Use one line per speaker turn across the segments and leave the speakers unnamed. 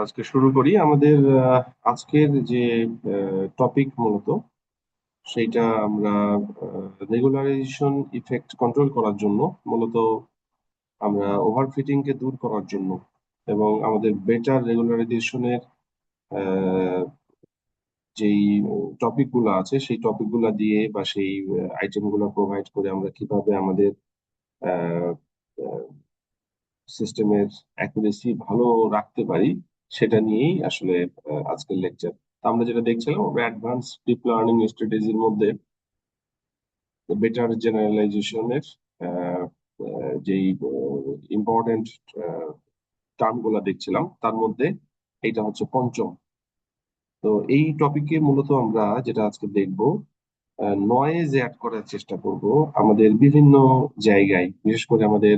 আজকে শুরু করি আমাদের আজকের যে টপিক মূলত সেইটা আমরা রেগুলারাইজেশন ইফেক্ট কন্ট্রোল করার জন্য মূলত আমরা ওভারফিটিং কে দূর করার জন্য এবং আমাদের বেটার রেগুলারাইজেশনের যেই টপিক গুলো আছে সেই টপিক গুলা দিয়ে বা সেই আইটেম গুলো প্রোভাইড করে আমরা কিভাবে আমাদের সিস্টেমের অ্যাকুরেসি ভালো রাখতে পারি সেটা নিয়েই আসলে আজকের লেকচার। আমরা যেটা দেখছিলাম আমরা অ্যাডভান্স ডিপ লার্নিং স্ট্র্যাটেজির মধ্যে বেটার জেনারেলাইজেশনের যেই ইম্পর্টেন্ট টার্ম গুলা দেখছিলাম তার মধ্যে এইটা হচ্ছে পঞ্চম। তো এই টপিকে মূলত আমরা যেটা আজকে দেখব নয়েজ অ্যাড করার চেষ্টা করব আমাদের বিভিন্ন জায়গায়, বিশেষ করে আমাদের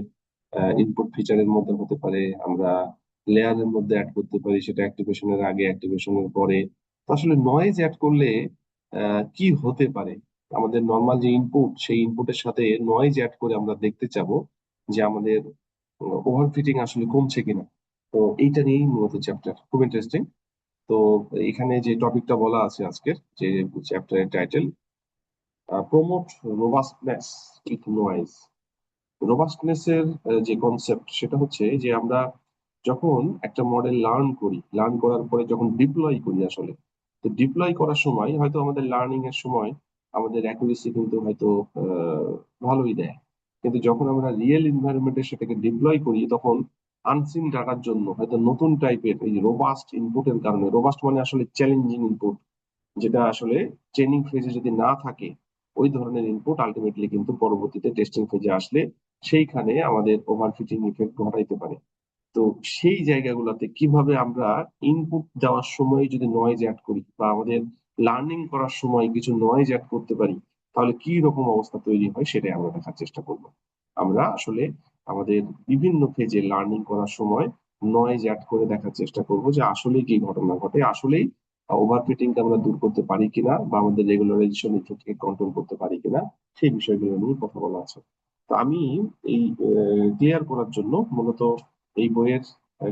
ইনপুট ফিচারের মধ্যে হতে পারে, আমরা লেয়ারের মধ্যে অ্যাড করতে পারি, সেটা অ্যাক্টিভেশনের আগে অ্যাক্টিভেশনের পরে। তো আসলে নয়েজ অ্যাড করলে কি হতে পারে, আমাদের নর্মাল যে ইনপুট সেই ইনপুটের সাথে নয়েজ অ্যাড করে আমরা দেখতে চাবো যে আমাদের ওভারফিটিং আসলে কমছে কিনা। তো এইটা নিয়েই মূলত চ্যাপ্টার, খুব ইন্টারেস্টিং। তো এখানে যে টপিকটা বলা আছে আজকের যে চ্যাপ্টারের title, promote robustness with noise. Robustness এর যে কনসেপ্ট সেটা হচ্ছে যে আমরা যখন একটা মডেল লার্ন করার পরে যখন ডিপ্লয় করি আসলে, তো ডিপ্লয় করার সময় হয়তো আমাদের লার্নিং এর সময় আমাদের অ্যাকুরেসি কিন্তু হয়তো আহ, ভালোই দেয়, কিন্তু যখন আমরা রিয়েল এনভায়রনমেন্টে সেটাকে ডিপ্লয় করি তখন আনসিন ডাটার জন্য হয়তো নতুন টাইপের এই রোবাস্ট ইনপুটের কারণে, রোবাস্ট মানে আসলে চ্যালেঞ্জিং ইনপুট, যেটা আসলে ট্রেনিং ফেজে যদি না থাকে ওই ধরনের ইনপুট আলটিমেটলি কিন্তু পরবর্তীতে টেস্টিং ফেজে আসলে সেইখানে আমাদের ওভারফিটিং ইফেক্ট ঘটাইতে পারে। তো সেই জায়গাগুলোতে কিভাবে আমরা ইনপুট দেওয়ার সময় যদি নয়েজ অ্যাড করি বা আমাদের লার্নিং করার সময় কিছু নয়েজ অ্যাড করতে পারি, তাহলে কি রকম অবস্থা তৈরি হয় সেটাই আমরা দেখার চেষ্টা করব। আমরা আসলে আমাদের বিভিন্ন ফেজে লার্নিং করার সময় নয়েজ অ্যাড করে দেখার চেষ্টা করব যে আসলেই কি ঘটনা ঘটে, আসলেই ওভারফিটিংকে আমরা দূর করতে পারি কিনা বা আমাদের রেগুলারাইজেশন ইফেক্টকে কন্ট্রোল করতে পারি কিনা, সেই বিষয়গুলো নিয়ে কথা বলা আছে। তো আমি এই ক্লিয়ার করার জন্য মূলত এই বইয়ের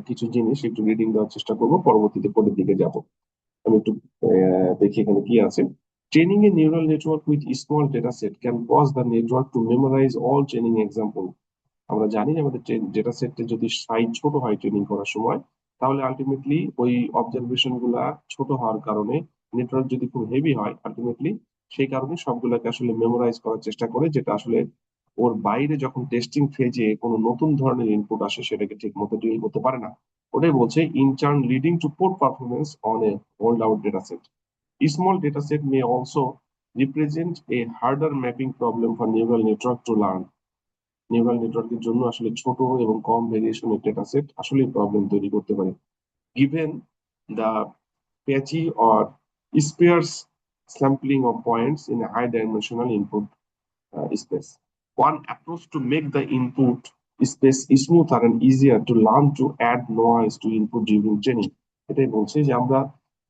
কিছু জিনিস একটু রিডিং দেওয়ার চেষ্টা করব, পরবর্তীতে পরের দিকে যাব। আমি একটু দেখি এখানে কি আছে। Training a neural network with small data set can cause the network to memorise all training example. আমরা জানি আমাদের ডেটা সেটে যদি সাইজ ছোট হয় ট্রেনিং করার সময়, তাহলে আলটিমেটলি ওই অবজারভেশন গুলা ছোট হওয়ার কারণে নেটওয়ার্ক যদি খুব হেভি হয় আলটিমেটলি সেই কারণে সবগুলোকে আসলে মেমোরাইজ করার চেষ্টা করে, যেটা আসলে ওর বাইরে যখন টেস্টিং ফেজে কোনো নতুন ধরনের ইনপুট আসে সেটাকে ঠিক মতো ডিল করতে পারে না। ওটাই বলছে in turn leading to poor performance on a hold out data set. Small data set may also represent a harder mapping problem for neural network to learn. Neural নেটওয়ার্কের জন্য আসলে ছোট এবং কম ভেরিয়েশনের ডেটা সেট আসলে প্রবলেম তৈরি করতে পারে, given the patchy or sparse sampling of points in a high dimensional input space. One approach to make the input space smoother and easier to learn to add noise to input during training. এটাই বলছে যে আমরা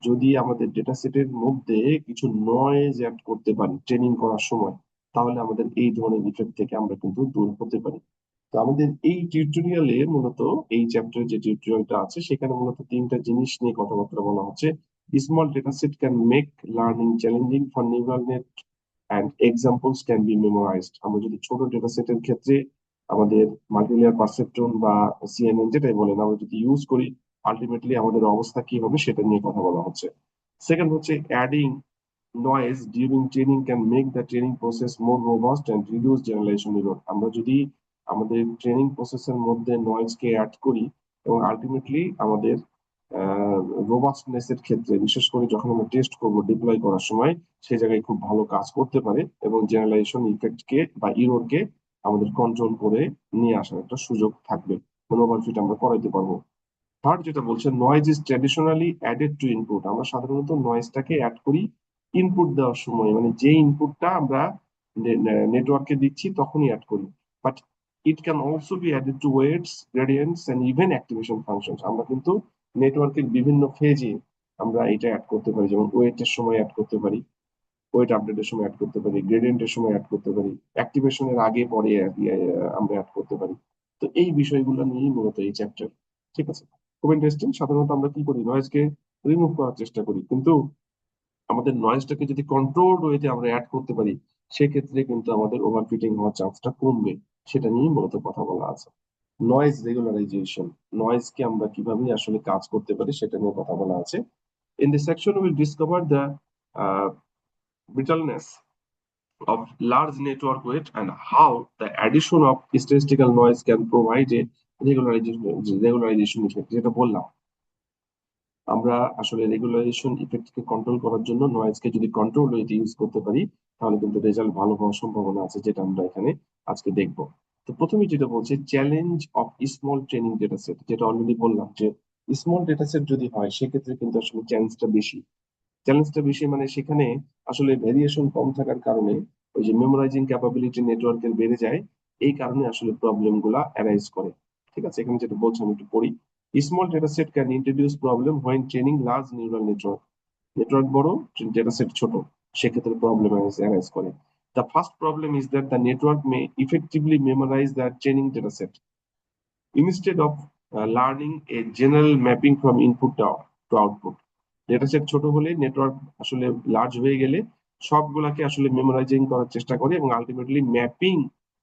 যদি আমাদের data সেটের মধ্যে কিছু noise add করতে পারি ট্রেনিং করার সময়, তাহলে আমাদের এই ধরনের ইফেক্ট থেকে আমরা কিন্তু দূর হতে পারি। তো আমাদের এই টিউটোরিয়ালে মূলত এই চ্যাপ্টারে যে টিউটোরিয়ালটা আছে সেখানে মূলত তিনটা জিনিস নিয়ে কথাবার্তা বলা হচ্ছে। Small data set can make learning challenging for neural net and examples can be memorised. আমরা যদি ছোট ডেটা সেটের ক্ষেত্রে আমাদের মাল্টিলেয়ার পারসেপট্রন বা সিএনএন যেটাই বলেন আমরা যদি ইউজ করি, আলটিমেটলি আমাদের অবস্থা কি হবে সেটা নিয়ে কথা বলা হচ্ছে। সেকেন্ড হচ্ছে adding noise during training can make the training process more robust and reduce generalization error। আমরা যদি আমাদের ট্রেনিং প্রসেসের মধ্যে নয়েজ কে অ্যাড করি এবং আলটিমেটলি আমাদের রোবাস্টনেস এর ক্ষেত্রে বিশেষ করে যখন আমরা টেস্ট করব ডিপ্লয় করার সময় সেই জায়গায় খুব ভালো কাজ করতে পারে এবং জেনারেলাইজেশন ইফেক্ট কে বা ইরর কে আমাদের কন্ট্রোল করে নিয়ে আসার একটা সুযোগ থাকবে, ওভারফিট আমরা করাইতে পারবো। থার্ড যেটা বলছে noise is traditionally added to input. আমরা সাধারণত নয়েজটাকে অ্যাড করি ইনপুট দেওয়ার সময়, মানে যে ইনপুটটা আমরা নেটওয়ার্কে দিচ্ছি তখনই অ্যাড করি। But it can also be added to weights, gradients and even activation functions. আমরা কিন্তু নেটওয়ার্কের বিভিন্ন ফেজে আমরা এটা অ্যাড করতে পারি, যেমন ওয়েটের সময় অ্যাড করতে পারি, ওয়েট আপডেটের সময় অ্যাড করতে পারি, গ্রেডিয়েন্টের সময় অ্যাড করতে পারি, অ্যাক্টিভেশনের আগে পরে আমরা অ্যাড করতে পারি। তো এই বিষয়গুলো নিয়েই মূলত এই চ্যাপ্টার। ঠিক আছে। খুব ইন্টারেস্টিং। সাধারণত আমরা কি করি, নয়েজকে রিমুভ করার চেষ্টা করি, কিন্তু আমাদের নয়েজটাকে যদি কন্ট্রোলড ওয়েতে আমরা অ্যাড করতে পারি, সেক্ষেত্রে কিন্তু আমাদের ওভারফিটিং হওয়ার চান্সটা কমবে। সেটা নিয়ে মূলত কথা বলা আছে। নয়েজ রেগুলারাইজেশন, নয়েজকে আমরা কিভাবে আসলে কাজ করতে পারি সেটা নিয়ে কথা বলা আছে। In this section, we will discover the uh, brittleness of large network weight and how the addition of statistical noise can provide a regularization effect, যেটা বললাম। আমরা আসলে রেগুলারাইজেশন ইফেক্টকে কন্ট্রোল করার জন্য নয়েজকে যদি কন্ট্রোল ওয়েতে ইউজ করতে পারি, তাহলে কিন্তু রেজাল্ট ভালো হওয়ার সম্ভাবনা আছে, যেটা আমরা এখানে আজকে দেখব। তো প্রথমে যেটা বলছে, challenge of small training data set, যেটা অলরেডি বললাম যে স্মল ডেটা সেট যদি হয় সেক্ষেত্রে কিন্তু আসলে চ্যালেঞ্জটা বেশি মানে সেখানে আসলে ভেরিয়েশন কম থাকার কারণে ওই যে মেমোরাইজিং ক্যাপাবিলিটি নেটওয়ার্কের বেড়ে যায়। এই কারণে আসলে প্রবলেম গুলা অ্যারাইজ করে। ঠিক আছে, এখানে যেটা বলছি আমি একটু পড়ি। Small data set can introduce problem when training large neural network. Network বড়, ডেটা সেট ছোট, সেক্ষেত্রে প্রবলেম অ্যারাইজ করে। The first problem is that the network may effectively memorize the training data set instead of learning a general mapping from input to output. Data set ছোট হলে network আসলে large হয়ে গেলে সবগুলাকে আসলে memorising করার চেষ্টা করে এবং আলটিমেটলি ম্যাপিং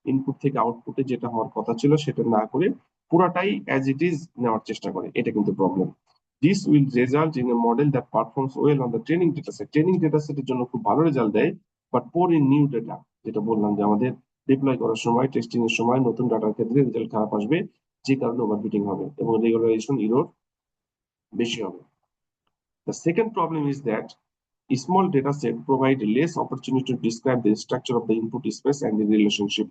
ইনপুট থেকে আউটপুটে যেটা হওয়ার কথা ছিল সেটা না করে পুরাটাই অ্যাজ ইট ইজ নেওয়ার চেষ্টা করে। এটা কিন্তু problem. This will result in a model that performs well on the training data সেটের জন্য খুব ভালো রেজাল্ট দেয়, but poor in new data. যেটা বললাম যে আমাদের ডিপ্লয় করার সময়, টেস্টিং এর সময় নতুন ডাটার ক্ষেত্রে রেজাল্ট খারাপ আসবে, যে কারণে ওভারফিটিং হবে এবং রেগুলারাইজেশন এরর বেশি হবে। The second problem is that small data set provide less opportunity to describe the structure of the input space and the relationship.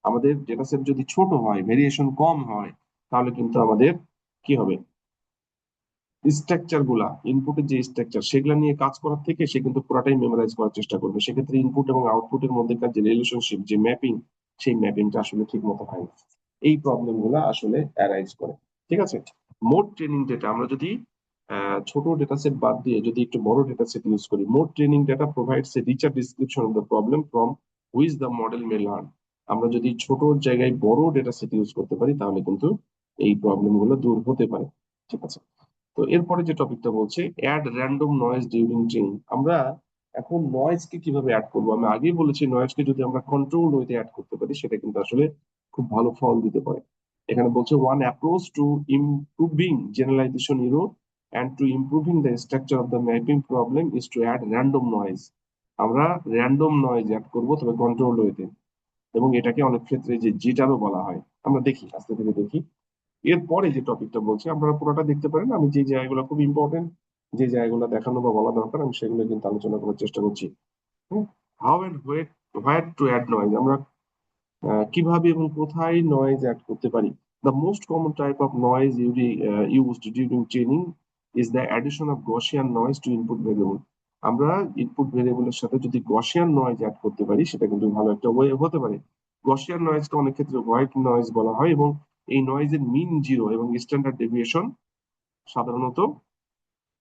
আমাদের ডেটা সেট যদি ছোট হয়, ভেরিয়েশন কম হয়, তাহলে কিন্তু আমাদের কি হবে, স্ট্রাকচার গুলা, ইনপুটের যে স্ট্রাকচার সেগুলা নিয়ে কাজ করার থেকে সে কিন্তু পুরাটাই মেমোরাইজ করার চেষ্টা করবে। সেক্ষেত্রে ইনপুট এবং আউটপুটের মধ্যেকার যে রিলেশনশিপ, যে ম্যাপিং, সেই ম্যাপিংটা আসলে ঠিক মতো হয় না। এই প্রবলেম গুলা আসলে অ্যারাইজ করে। ঠিক আছে, মোট ট্রেনিং ডেটা, আমরা যদি ছোট ডেটা সেট বাদ দিয়ে যদি একটু বড় ডেটা সেট ইউজ করি, মোট training data provides a richer description of the problem from which the model may learn. আমরা যদি ছোট জায়গায় বড় ডেটা সেট ইউজ করতে পারি, তাহলে কিন্তু এই প্রবলেম গুলো দূর হতে পারে। ঠিক আছে, তো এরপরে যে টপিকটা বলছে add random noise during training. আমরা এখন নয়েজকে কিভাবে অ্যাড করবো, আমি আগেই বলেছি নয়েজকে যদি আমরা কন্ট্রোল ওয়েতে অ্যাড করতে পারি সেটা কিন্তু আসলে খুব ভালো ফল দিতে পারে। এখানে বলছে one approach to improving generalisation error and to improving the structure of the mapping problem is to add random noise. আমরা র্যান্ডম নয়েজ অ্যাড করবো, তবে কন্ট্রোল ওয়েতে, এবং এটাকে অনেক ক্ষেত্রে যে জিটারও বলা হয়। আমরা দেখি, আস্তে ধীরে দেখি। এরপরে যে টপিকটা বলছি আপনারা পুরোটা দেখতে পারেন, আমি যে জায়গাগুলো খুব ইম্পর্টেন্ট, যে জায়গাগুলো দেখানো বা বলা দরকার, আমি সেগুলো কিন্তু আলোচনা করার চেষ্টা করছি। How and where to add noise, আমরা কিভাবে এবং কোথায় নয়েজ অ্যাড করতে পারি। The most common type of noise used during training is the addition of Gaussian noise to input variable. আমরা ইনপুট ভেরিয়েবলের সাথে যদি গসিয়ান নয়েজ অ্যাড করতে পারি, সেটা কিন্তু ভালো একটা ওয়ে হতে পারে। গসিয়ান নয়েজকে অনেক ক্ষেত্রে হোয়াইট নয়েজ বলা হয়, এবং এই নয়েজের মিন জিরো এবং স্ট্যান্ডার্ড ডেভিয়েশন সাধারণত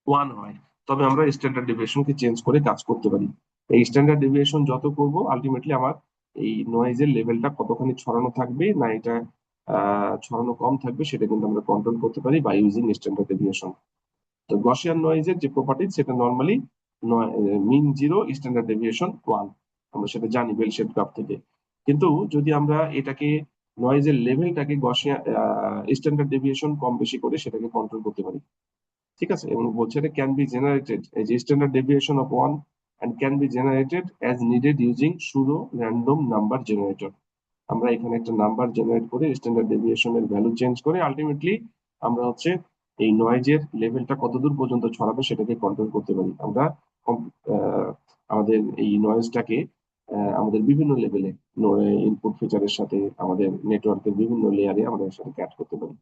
ওয়ান হয়। তবে আমরা স্ট্যান্ডার্ড ডেভিয়েশনকে চেঞ্জ করে কাজ করতে পারি। এই স্ট্যান্ডার্ড ডেভিয়েশন যত করব, আলটিমেটলি আমার এই নয়েজের লেভেলটা কতখানি ছড়ানো থাকবে না এটা ছড়ানো কম থাকবে, সেটা কিন্তু আমরা কন্ট্রোল করতে পারি বাই ইউজিং স্ট্যান্ডার্ড ডেভিয়েশন। তো গসিয়ান নয়েজের যে প্রপার্টি, সেটা normally mean zero, standard deviation one, আমরা সেটা জানি বেল শেপ গ্রাফ থেকে। কিন্তু যদি আমরা এটাকে নয়েজের লেভেলটাকে গসিয়ান স্ট্যান্ডার্ড ডেভিয়েশন কম বেশি করে সেটাকে কন্ট্রোল করতে পারি। ঠিক আছে, এবং বলছে এটা ক্যান বি জেনারেটেড এই যে standard deviation of one and can be generated as needed using pseudo random number generator. আমরা এখানে একটা নাম্বার জেনারেট করে স্ট্যান্ডার্ড ডেভিয়েশনের ভ্যালু চেঞ্জ করে আলটিমেটলি আমরা হচ্ছে এই নয়েজের লেভেলটা কতদূর পর্যন্ত ছড়াবে সেটাকে কন্ট্রোল করতে পারি। আমরা আমাদের এই নয়েজটাকে আমাদের বিভিন্ন লেভেলে ইনপুট ফিচারের সাথে আমাদের নেটওয়ার্কের বিভিন্ন লেয়ারে আমাদের সাথে অ্যাড করতে পারি।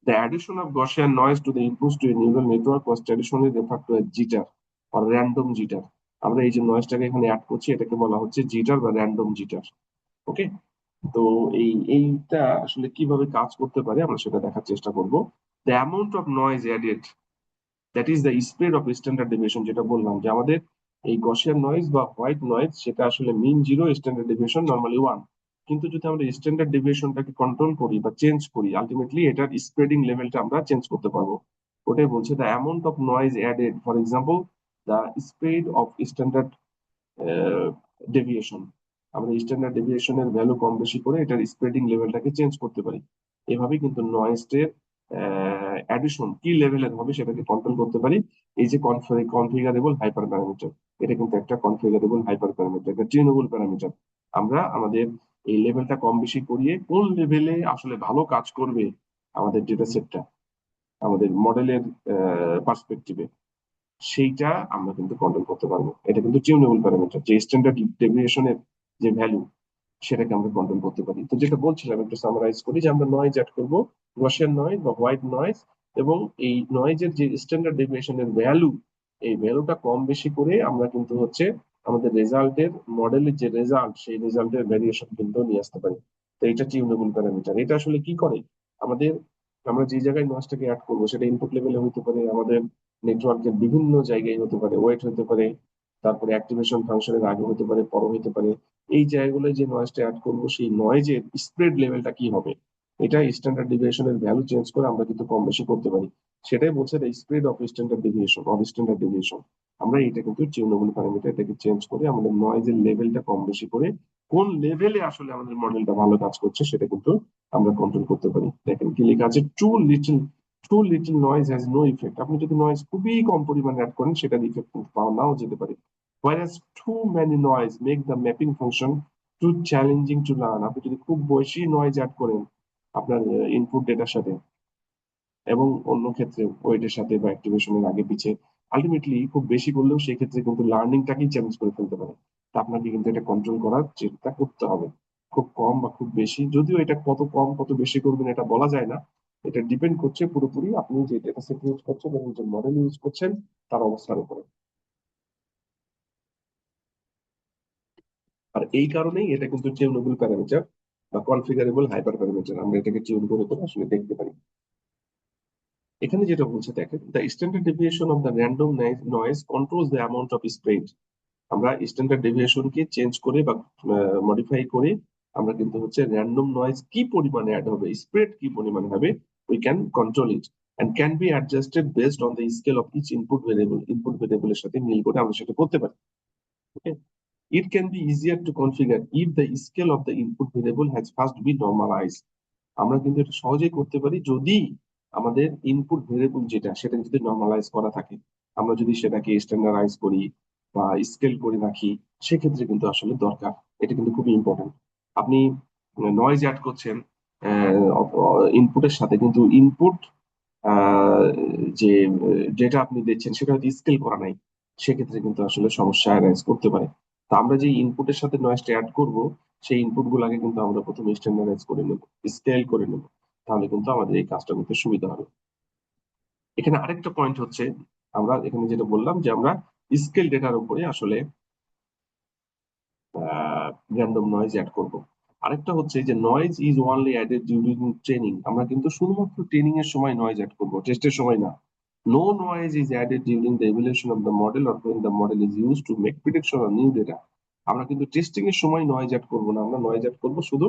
The addition of Gaussian noise to the inputs to a neural network was traditionally referred to as jitter or random jitter. আমরা এই যে নয়েজটাকে এখানে অ্যাড করছি এটাকে বলা হচ্ছে জিটার বা র্যান্ডম জিটার। ওকে, তো এইটা আসলে কিভাবে কাজ করতে পারে আমরা সেটা দেখার চেষ্টা করব। The amount of noise added, that is the spread of standard deviation, যেটা বললাম যে আমাদের এই গসিয়ান নয়েজ বা হোয়াইট নয়েজ সেটা আসলে mean zero, standard deviation normally one. কিন্তু যদি আমরা স্ট্যান্ডার্ড ডেভিয়েশনটাকে কন্ট্রোল করি বা চেঞ্জ করি, আলটিমেটলি এটার স্প্রেডিং লেভেলটা আমরা চেঞ্জ করতে পারবো। ওটাই বলছে the amount of noise added, for example the spread of standard deviation. আমরা স্ট্যান্ডার্ড ডেভিয়েশনের ভ্যালু কম বেশি করে এটার স্প্রেডিং লেভেলটাকে চেঞ্জ করতে পারি। এভাবে কিন্তু নয়েজের অ্যাডিশন কি লেভেলের হবে সেটাকে কন্ট্রোল করতে পারি। এই যে কনফিগারেবল হাইপার প্যারামিটার, এটা কিন্তু একটা কনফিগারেবল হাইপার প্যারামিটার, একটা টিউনেবল প্যারামিটার। আমরা আমাদের এই লেভেলটা কম বেশি করিয়ে কোন লেভেলে আসলে ভালো কাজ করবে আমাদের ডেটা সেটটা, আমাদের মডেলের পার্সপেক্টিভে, সেইটা আমরা কিন্তু কন্ট্রোল করতে পারবো। এটা কিন্তু টিউনেবল প্যারামিটার, যে স্ট্যান্ডার্ড ডেভিয়েশনের যে ভ্যালু সেটাকে আমরা কন্ট্রোল করতে পারি। তো যেটা বলছিলাম একটু সামারাইজ করি, যে আমরা নয়েজ অ্যাড করবো, গসিয়ান নয়েজ বা হোয়াইট নয়েজ, এবং এই নয়েজের যে স্ট্যান্ডার্ড ডেভিয়েশনের ভ্যালু, এই ভ্যালুটা কম বেশি করে আমরা কিন্তু হচ্ছে আমাদের রেজাল্টের, মডেলের যে রেজাল্ট, সেই রেজাল্টের ভ্যারিয়েশন কিন্তু নিয়ে আসতে পারি। তো এটা টিউনেবল প্যারামিটার। এটা আসলে কি করে, আমাদের আমরা যে জায়গায় নয়েজটাকে অ্যাড করবো সেটা ইনপুট লেভেলে হতে পারে, আমাদের নেটওয়ার্কের বিভিন্ন জায়গায় হতে পারে, ওয়েট হতে পারে, তারপরে অ্যাক্টিভেশন ফাংশনের আগে হতে পারে, পরে হতে পারে। এই জায়গাগুলোয় যে নয়েজটা অ্যাড করবো, সেই নয়েজের স্প্রেড লেভেলটা কি হবে, এটা স্ট্যান্ডার্ড ডেভিয়েশনের ভ্যালু চেঞ্জ করে আমরা কিন্তু কম বেশি করতে পারি। সেটাই বলছে স্প্রেড অফ স্ট্যান্ডার্ড ডেভিয়েশন, আমরা এটা কিন্তু টিউনেবল প্যারামিটার, এটাকে চেঞ্জ করে আমাদের নয়েজের লেভেলটা কম বেশি করে কোন লেভেলে আসলে আমাদের মডেলটা ভালো কাজ করছে সেটা কিন্তু আমরা কন্ট্রোল করতে পারি। দেখেন কি লেখা আছে, too little noise has no effect. আপনি যদি নয়েজ খুবই কম পরিমাণে অ্যাড করেন সেটার ইফেক্ট কিন্তু পাওয়া নাও যেতে পারে। whereas too many noise make the mapping function too challenging to learn। আপনি যদি খুব বেশি নয়েজ অ্যাড করেন আপনার ইনপুট ডেটার সাথে এবং অন্য ক্ষেত্রে ওয়েটের সাথে বা অ্যাক্টিভেশনের আগে পিছে, আলটিমেটলি খুব বেশি করলেও সেক্ষেত্রে কিন্তু লার্নিংটাকেই চ্যালেঞ্জ করে ফেলতে পারে। তা আপনাকে কিন্তু এটা কন্ট্রোল করার চেষ্টা করতে হবে। খুব কম বা খুব বেশি, যদিও এটা কত কম কত বেশি করবেন এটা বলা যায় না। এটা ডিপেন্ড করছে পুরোপুরি আপনি যে ডেটা সেট ইউজ করছেন এবং যে মডেল ইউজ করছেন তার অবস্থার উপরে। আর এই কারণেই এটা কিন্তু টিউনেবল প্যারামিটার বা কনফিগারেবল হাইপার প্যারামিটার, আমরা এটাকে টিউন করে করে আসলে দেখতে পারি। এখানে যেটা বলছে দেখেন, the standard deviation of the random noise controls the amount of spread. আমরা স্ট্যান্ডার্ড ডেভিয়েশনকে চেঞ্জ করে বা মডিফাই করে আমরা কিন্তু হচ্ছে র্যান্ডম নয়েজ কি পরিমাণে অ্যাড হবে, স্প্রেড কি পরিমাণে হবে, we can control it and can be adjusted based on the scale of each input ভেরিয়েবলের সাথে মিল করে আমরা সেটা করতে পারি। ওকে, it can be easier to configure if the scale of the input variable has first been normalized। আমরা কিন্তু এটা সহজেই করতে পারি যদি আমাদের ইনপুট ভেরিয়েবল যেটা সেটা যদি নর্মালাইজ করা থাকে। আমরা যদি সেটাকে স্ট্যান্ডার্ডাইজ করি বা স্কেল করে রাখি, সেক্ষেত্রে কিন্তু আসলে দরকার। এটা কিন্তু খুবই ইম্পর্টেন্ট। আপনি নয়েজ অ্যাড করছেন ইনপুটের সাথে, কিন্তু ইনপুট যে ডেটা আপনি দিচ্ছেন সেটা হয়তো স্কেল করা নাই, সেক্ষেত্রে কিন্তু আসলে সমস্যা অ্যারাইজ করতে পারে। তো আমরা যে ইনপুটের সাথে নয়েজটা অ্যাড করব, সেই ইনপুট গুলাকে কিন্তু আমরা প্রথমে স্ট্যান্ডার্ডাইজ করে নেব, স্কেল করে নেব, তাহলে কিন্তু আমাদের এই কাজটা করতে সুবিধা হবে। এখানে আরেকটা পয়েন্ট হচ্ছে, আমরা এখানে যেটা বললাম যে আমরা স্কেল ডেটার উপরে আসলে র্যান্ডম নয়েজ অ্যাড করব। আরেকটা হচ্ছে যে noise is only added during training. আমরা কিন্তু শুধুমাত্র ট্রেনিং এর সময় নয়েজ অ্যাড করব, টেস্টের সময় না। No noise is added during the evaluation of the model or when the model is used to make prediction on new data। আমরা কিন্তু টেস্টিং এর সময় নয়েজ অ্যাড করব না, আমরা নয়েজ অ্যাড করব শুধু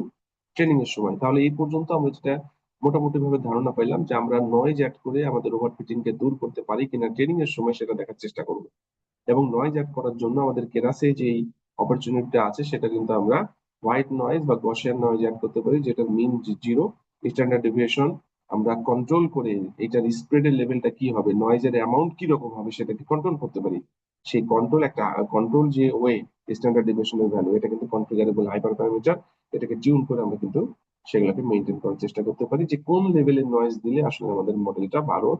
ট্রেনিং এর সময়। তাহলে এই পর্যন্ত আমরা যেটা মোটামুটি ভাবে ধারণা পাইলাম যে আমরা নয়েজ অ্যাড করে আমাদের ওভারফিটিং কে দূর করতে পারি কিনা ট্রেনিং এর সময় সেটা দেখার চেষ্টা করব। এবং নয়েজ অ্যাড করার জন্য আমাদের কেরাসে যে অপরচুনিটিটা আছে সেটা কিন্তু আমরা হোয়াইট নয়েজ বা গসিয়ান নয়েজ অ্যাড করতে পারি, যেটা মিন জিরো, স্ট্যান্ডার্ড ডেভিয়েশন আমরা কন্ট্রোল করে এটার স্প্রেডের লেভেলটা কি হবে, নয়েজের অ্যামাউন্ট কি রকম হবে সেটাকে কন্ট্রোল করতে পারি। সেই কন্ট্রোল একটা কন্ট্রোল যে ওয়ে স্ট্যান্ডার্ড ডেভিয়েশনের ভ্যালু, এটা কিন্তু কনফিগারেবল হাইপার প্যারামিটার, এটাকে টিউন করে আমরা কিন্তু সেগুলোকে মেনটেন করার চেষ্টা করতে পারি, যে কোন লেভেলের নয়েজ দিলে আসলে আমাদের মডেলটা ভালো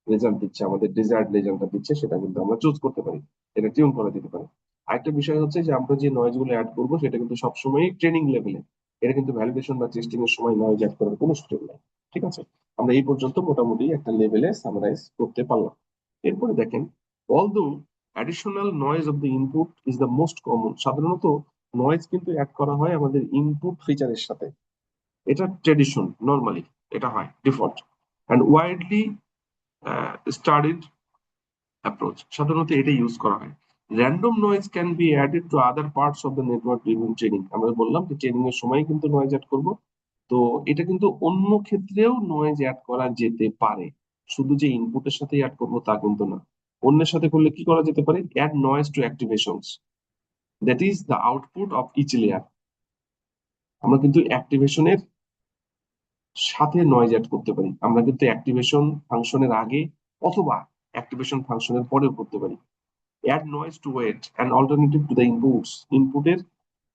রেজাল্ট দিচ্ছে, আমাদের ডিজায়ার্ড রেজাল্টটা দিচ্ছে, সেটা কিন্তু আমরা চুজ করতে পারি, এটা টিউন করা যেতে পারে। আরেকটা বিষয় হচ্ছে যে আমরা যে নয়েজ গুলো অ্যাড করবো সেটা কিন্তু সবসময় ট্রেনিং লেভেলে, এটা কিন্তু ভ্যালিডেশন বা টেস্টিং এর সময় নয়েজ অ্যাড করার কোনো সুযোগ নাই। ঠিক আছে, আমরা এই পর্যন্ত মোটামুটি একটা লেভেলে সামারাইজ করতে পারলাম। এরপরে দেখেন, although additional noise of the input is the most common. সাধারণত নয়েজ কিন্তু অ্যাড করা হয় আমাদের ইনপুট ফিচারের সাথে, এটা ট্রেডিশন, নর্মালি এটা হয় default and widely studied approach, সাধারণত এটা ইউজ করা হয়। Random noise can be added to other parts of the network during training. আমরা বললাম যে ট্রেনিং এর সময় কিন্তু নয়েজ অ্যাড করব। তো এটা কিন্তু অন্য ক্ষেত্রেও নয়েজ অ্যাড করা যেতে পারে, শুধু যে ইনপুটের সাথে অ্যাড করবো তা কিন্তু না। অন্যের সাথে করলে কি করা যেতে পারে? Add noise to activations, that is the output of each layer. আমরা কিন্তু অ্যাক্টিভেশনের সাথে নয়েজ অ্যাড করতে পারি। আমরা কিন্তু অ্যাক্টিভেশন ফাংশনের আগে অথবা অ্যাক্টিভেশন ফাংশনের পরেও করতে পারি। Add noise to weight and alternative to the inputs. ইনপুটের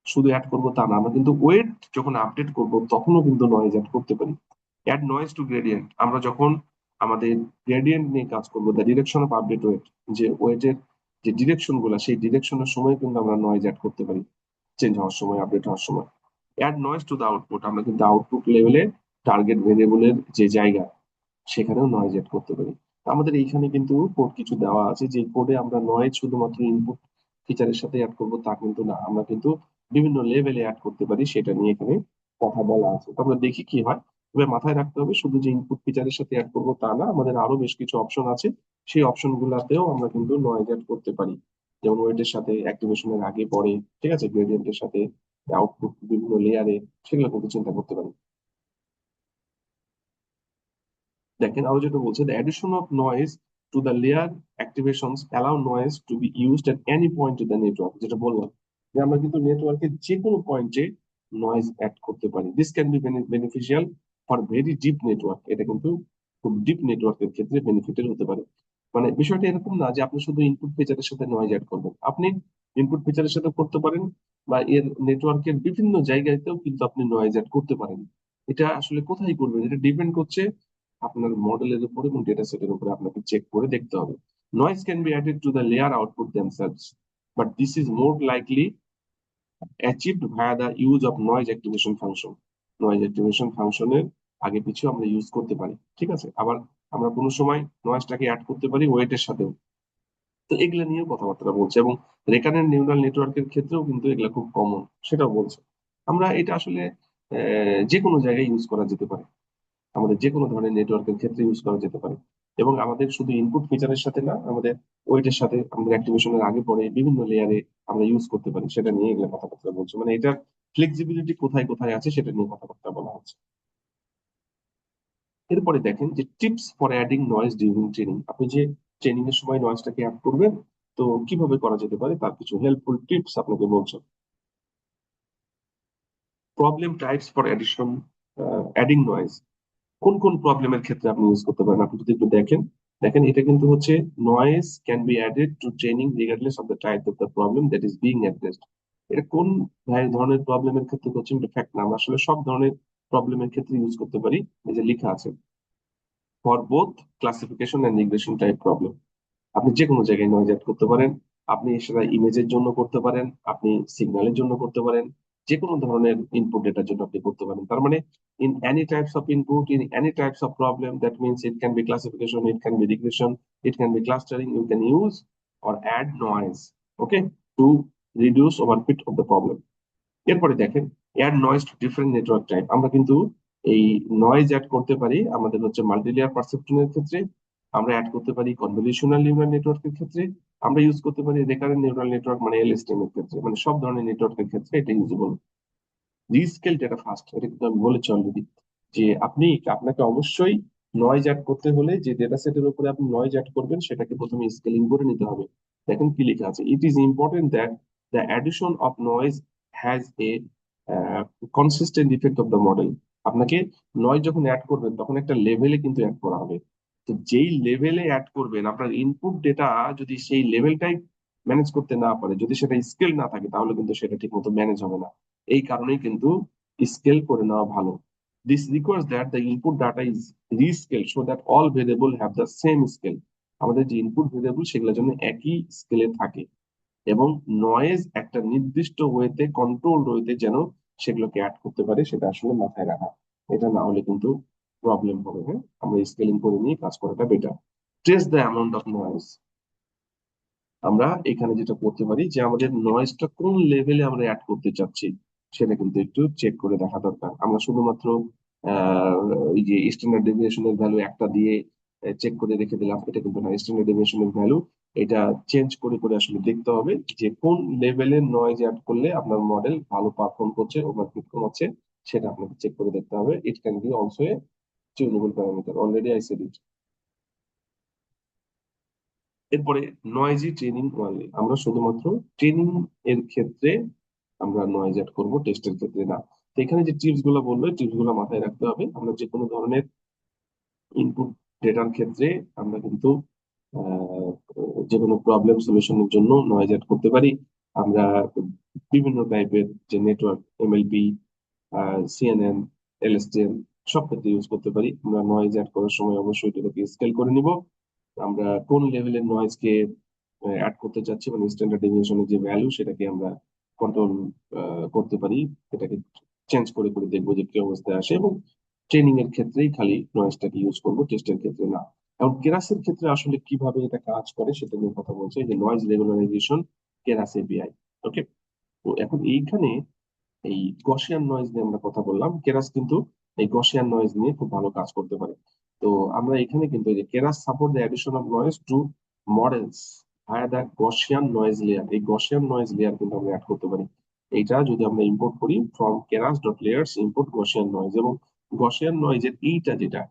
শুধু অ্যাড করবো তা না, আমরা কিন্তু ওয়েট যখন আপডেট করব তখনও কিন্তু নয়েজ অ্যাড করতে পারি। অ্যাড নয়েজ টু গ্রেডিয়েন্ট, আমরা যখন আমাদের গ্রেডিয়েন্ট নিয়ে কাজ করবো, the direction of update weight, যে ওয়েটের যে ডিরেকশন গুলা সেই ডিরেকশনের সময় কিন্তু আমরা নয়েজ অ্যাড করতে পারি, চেঞ্জ হওয়ার সময়, আপডেট হওয়ার সময়। Add noise to the output, আমরা কিন্তু আউটপুট লেভেলে টার্গেট ভেরিয়েবলের যে জায়গা সেখানেও নয়েজ এড করতে পারি। আমাদের এইখানে কিন্তু কোড কিছু দেওয়া আছে, যে কোডে আমরা নয়েজ শুধুমাত্র ইনপুট ফিচারের সাথে অ্যাড করব তা কিন্তু না, আমরা কিন্তু বিভিন্ন লেভেলে অ্যাড করতে পারি, সেটা নিয়ে এখানে কথা বলা আছে। তো আমরা দেখি কি হয়। তবে মাথায় রাখতে হবে শুধু যে ইনপুট ফিচারের সাথে অ্যাড করবো তা না, আমাদের আরো বেশ কিছু অপশন আছে, সেই অপশন গুলাতেও আমরা কিন্তু নয়েজ অ্যাড করতে পারি। যেমন ওয়েটের সাথে, অ্যাক্টিভেশনের আগে পরে, ঠিক আছে, গ্রেডিয়েন্টের সাথে, আউটপুট বিভিন্ন লেয়ারে, সেগুলো কিন্তু চিন্তা করতে পারি। দেখেন আরো যেটা বলছে, the addition of noise to the layer activations allow noise to be used at any point in the network, যেটা বললাম যে আমরা কিন্তু নেটওয়ার্কের যে কোনো পয়েন্টে নয়েজ অ্যাড করতে পারি। This can be beneficial for very deep network, এটা কিন্তু খুব ডিপ নেটওয়ার্কের ক্ষেত্রে বেনিফিটের হতে পারে। মানে বিষয়টা এরকম না যে আপনি শুধু ইনপুট ফিচারের সাথে নয়েজ অ্যাড করবেন, আপনি ইনপুট ফিচারের সাথে করতে পারেন, বা এর নেটওয়ার্কের বিভিন্ন জায়গাতেও কিন্তু আপনি নয়েজ অ্যাড করতে পারেন। এটা আসলে কোথায় করবেন, এটা ডিপেন্ড করছে আপনার মডেলের উপর এবং ডেটা সেটের উপরে, আপনাকে চেক করে দেখতে হবে। Noise can be added to the layer output themselves, but this is more likely achieved via the use of noise activation function. Noise activation ফাংশনের আগে পিছু আমরা ইউজ করতে পারি, ঠিক আছে। আবার আমরা কোনো সময় নয়েজটাকে অ্যাড করতে পারি ওয়েটের সাথেও। তো এগুলা নিয়েও কথাবার্তা বলছে, এবং রেকারেন্ট নিউরাল নেটওয়ার্কের ক্ষেত্রেও কিন্তু এগুলা খুব কমন, সেটাও বলছে। আমরা এটা আসলে যে কোনো জায়গায় ইউজ করা যেতে পারে, আমাদের যে কোনো ধরনের নেটওয়ার্কের ক্ষেত্রে ইউজ করা যেতে পারে। এবং আমাদের শুধু ইনপুট ফিচারের সাথে না, আমাদের ওয়েটের সাথে, আমাদের অ্যাক্টিভেশনের আগে পরে বিভিন্ন লেয়ারে আমরা ইউজ করতে পারি, সেটা নিয়ে এগুলো কথাবার্তা বলছে। মানে এটার ফ্লেক্সিবিলিটি কোথায় কোথায় আছে সেটা নিয়ে কথাবার্তা বলা হচ্ছে। এরপরে দেখেন যে tips for adding noise during training. আপনি যে ট্রেনিং এর সময় নয়েজটাকে অ্যাড করবেন, তো কিভাবে করা যেতে পারে তার কিছু হেল্পফুল টিপস আপনাকে বলছে। Problem types for addition, adding noise, কোন কোন প্রবলেমের ক্ষেত্রে আপনি ইউজ করতে পারেন, আপনি যদি একটু দেখেন। দেখেন এটা কিন্তু হচ্ছে noise can be added to training regardless of the type of the problem that is being addressed. এটা কোন ধরনের প্রবলেমের ক্ষেত্রে করছেন এটা ফ্যাক্ট না, আমরা আসলে সব ধরনের প্রবলেমের ক্ষেত্রে ইউজ করতে পারি। এই যে লেখা আছে, for both classification and regression type problem, আপনি যে কোনো জায়গায় নয়েজ অ্যাড করতে পারেন। আপনি সেটা ইমেজের জন্য করতে পারেন, আপনি সিগন্যালের জন্য করতে পারেন, যে কোনো ধরনের ইনপুট ডেটার জন্য আপনি করতে পারেন। তার মানে in any types of input, in any types of problem, that means it can be classification, it can be regression, it can be clustering, you can use or add noise, okay, to reduce overfit of the problem. এরপরে দেখেন, add noise to different network type, আমরা কিন্তু এই noise add করতে পারি আমাদের হচ্ছে multilayer পারসেপট্রনের ক্ষেত্রে, আমরা অ্যাড করতে পারি কনভলিউশনাল নিউরাল নেটওয়ার্কের ক্ষেত্রে, আমরা ইউজ করতে পারি রেকারেন্ট নিউরাল নেটওয়ার্ক মানে এলএসটিএম এর ক্ষেত্রে, মানে সব ধরনের নেটওয়ার্কের ক্ষেত্রে এটা ইউজেবল। রিস্কেল ডেটা ফাস্ট, এটা কিন্তু আমি বলেছি অলরেডি, যে আপনাকে অবশ্যই নয়েজ অ্যাড করতে হলে যে ডেটা সেটের উপরে আপনি নয়েজ অ্যাড করবেন সেটাকে প্রথমে স্কেলিং করে নিতে হবে। দেখেন কি লেখা আছে, it is important that the addition of noise has a consistent effect of the model. আপনাকে নয়েজ যখন অ্যাড করবেন তখন একটা লেভেলে কিন্তু অ্যাড করা হবে। তো যেই লেভেলে অ্যাড করবেন, আপনার ইনপুট ডেটা যদি সেই লেভেলটাই ম্যানেজ করতে না পারে, যদি সেটা স্কেল না থাকে, তাহলে কিন্তু সেটা ঠিক মতো ম্যানেজ হবে না। এই কারণেই কিন্তু স্কেল করে নেওয়া ভালো। This requires that the input data is rescale so that all variable have the same scale. আমাদের যে ইনপুট ভেরিয়েবল সেগুলোর জন্য একই স্কেলে থাকে, এবং নয়েজ একটা নির্দিষ্ট ওয়েতে, কন্ট্রোল ওয়েতে যেন সেগুলোকে অ্যাড করতে পারে, সেটা আসলে মাথায় রাখা। এটা না হলে কিন্তু প্রবলেম হবে। হ্যাঁ, আমরা স্কেলিং করে নিয়ে কাজ করাটা better. Trace the amount of noise, আমরা এখানে যেটা করতে পারি যে আমাদের নয়েজটা কোন লেভেলে আমরা অ্যাড করতে চাচ্ছি সেটা কিন্তু একটু চেক করে দেখা দরকার। আমরা শুধুমাত্র ওই যে স্ট্যান্ডার্ড ডেভিয়েশনের ভ্যালু একটা দিয়ে চেক করে রেখে দিলাম, এটা কিন্তু না। স্ট্যান্ডার্ড ডেভিয়েশনের ভ্যালু এটা চেঞ্জ করে করে আসলে দেখতে হবে যে কোন লেভেলের নয়েজ অ্যাড করলে আপনার মডেল ভালো পারফর্ম করছে, ওভারফিট কমাচ্ছে, সেটা আপনাকে চেক করে দেখতে হবে। ইট can be also a tunable parameter, already I said it. এরপরে নয়েজি ট্রেনিং ওয়ানলি, আমরা শুধুমাত্র ট্রেনিং এর ক্ষেত্রে আমরা নয়েজ অ্যাড করবো, টেস্টের ক্ষেত্রে না। তো এখানে যে টিপস গুলো বললো, টিপস গুলো মাথায় রাখতে হবে। আমরা যে কোনো ধরনের ইনপুট ডেটার ক্ষেত্রে আমরা কিন্তু আহ, যে কোনো প্রবলেম সলিউশনের জন্য নয়েজ অ্যাড করতে পারি। আমরা বিভিন্ন টাইপের যে নেটওয়ার্ক, এমএলপি, সিএনএন, এলএসটিএন, সব ক্ষেত্রে ইউজ করতে পারি। আমরা নয়েজ অ্যাড করার সময় অবশ্যই এটাকে স্কেল করে নিব। আমরা কোন লেভেলের নয়েজকে অ্যাড করতে চাচ্ছি, মানে স্ট্যান্ডার্ড ডেভিয়েশনের যে ভ্যালু, সেটাকে আমরা কন্ট্রোল করতে পারি। এটাকে চেঞ্জ করে করে দেখবো যে কি অবস্থায় আসে, এবং ট্রেনিং এর ক্ষেত্রেই খালি নয়েজটাকে ইউজ করবো, টেস্টের ক্ষেত্রে না। এবং কেরাসের ক্ষেত্রে আসলে কিভাবে এটা কাজ করে সেটা নিয়ে কথা বলছে, যে নয়েজ রেগুলারাইজেশন, কেরাস এপিআই। ওকে, তো এখন এইখানে এই গসিয়ান নয়েজ নিয়ে আমরা কথা বললাম। কেরাস কিন্তু এই গসিয়ান নয়েজ নিয়ে খুব ভালো কাজ করতে পারে। তো আমরা এখানে কিন্তু এই যে Keras support the addition of noise to models via the Gaussian noise layer, এই গসিয়ান নয়েজ লেয়ার কিন্তু আমরা অ্যাড করতে পারি। এইটা যদি আমরা ইম্পোর্ট করি from Keras dot layers import Gaussian noise, এবং গসিয়ান নয়েজের এইটা যেটা,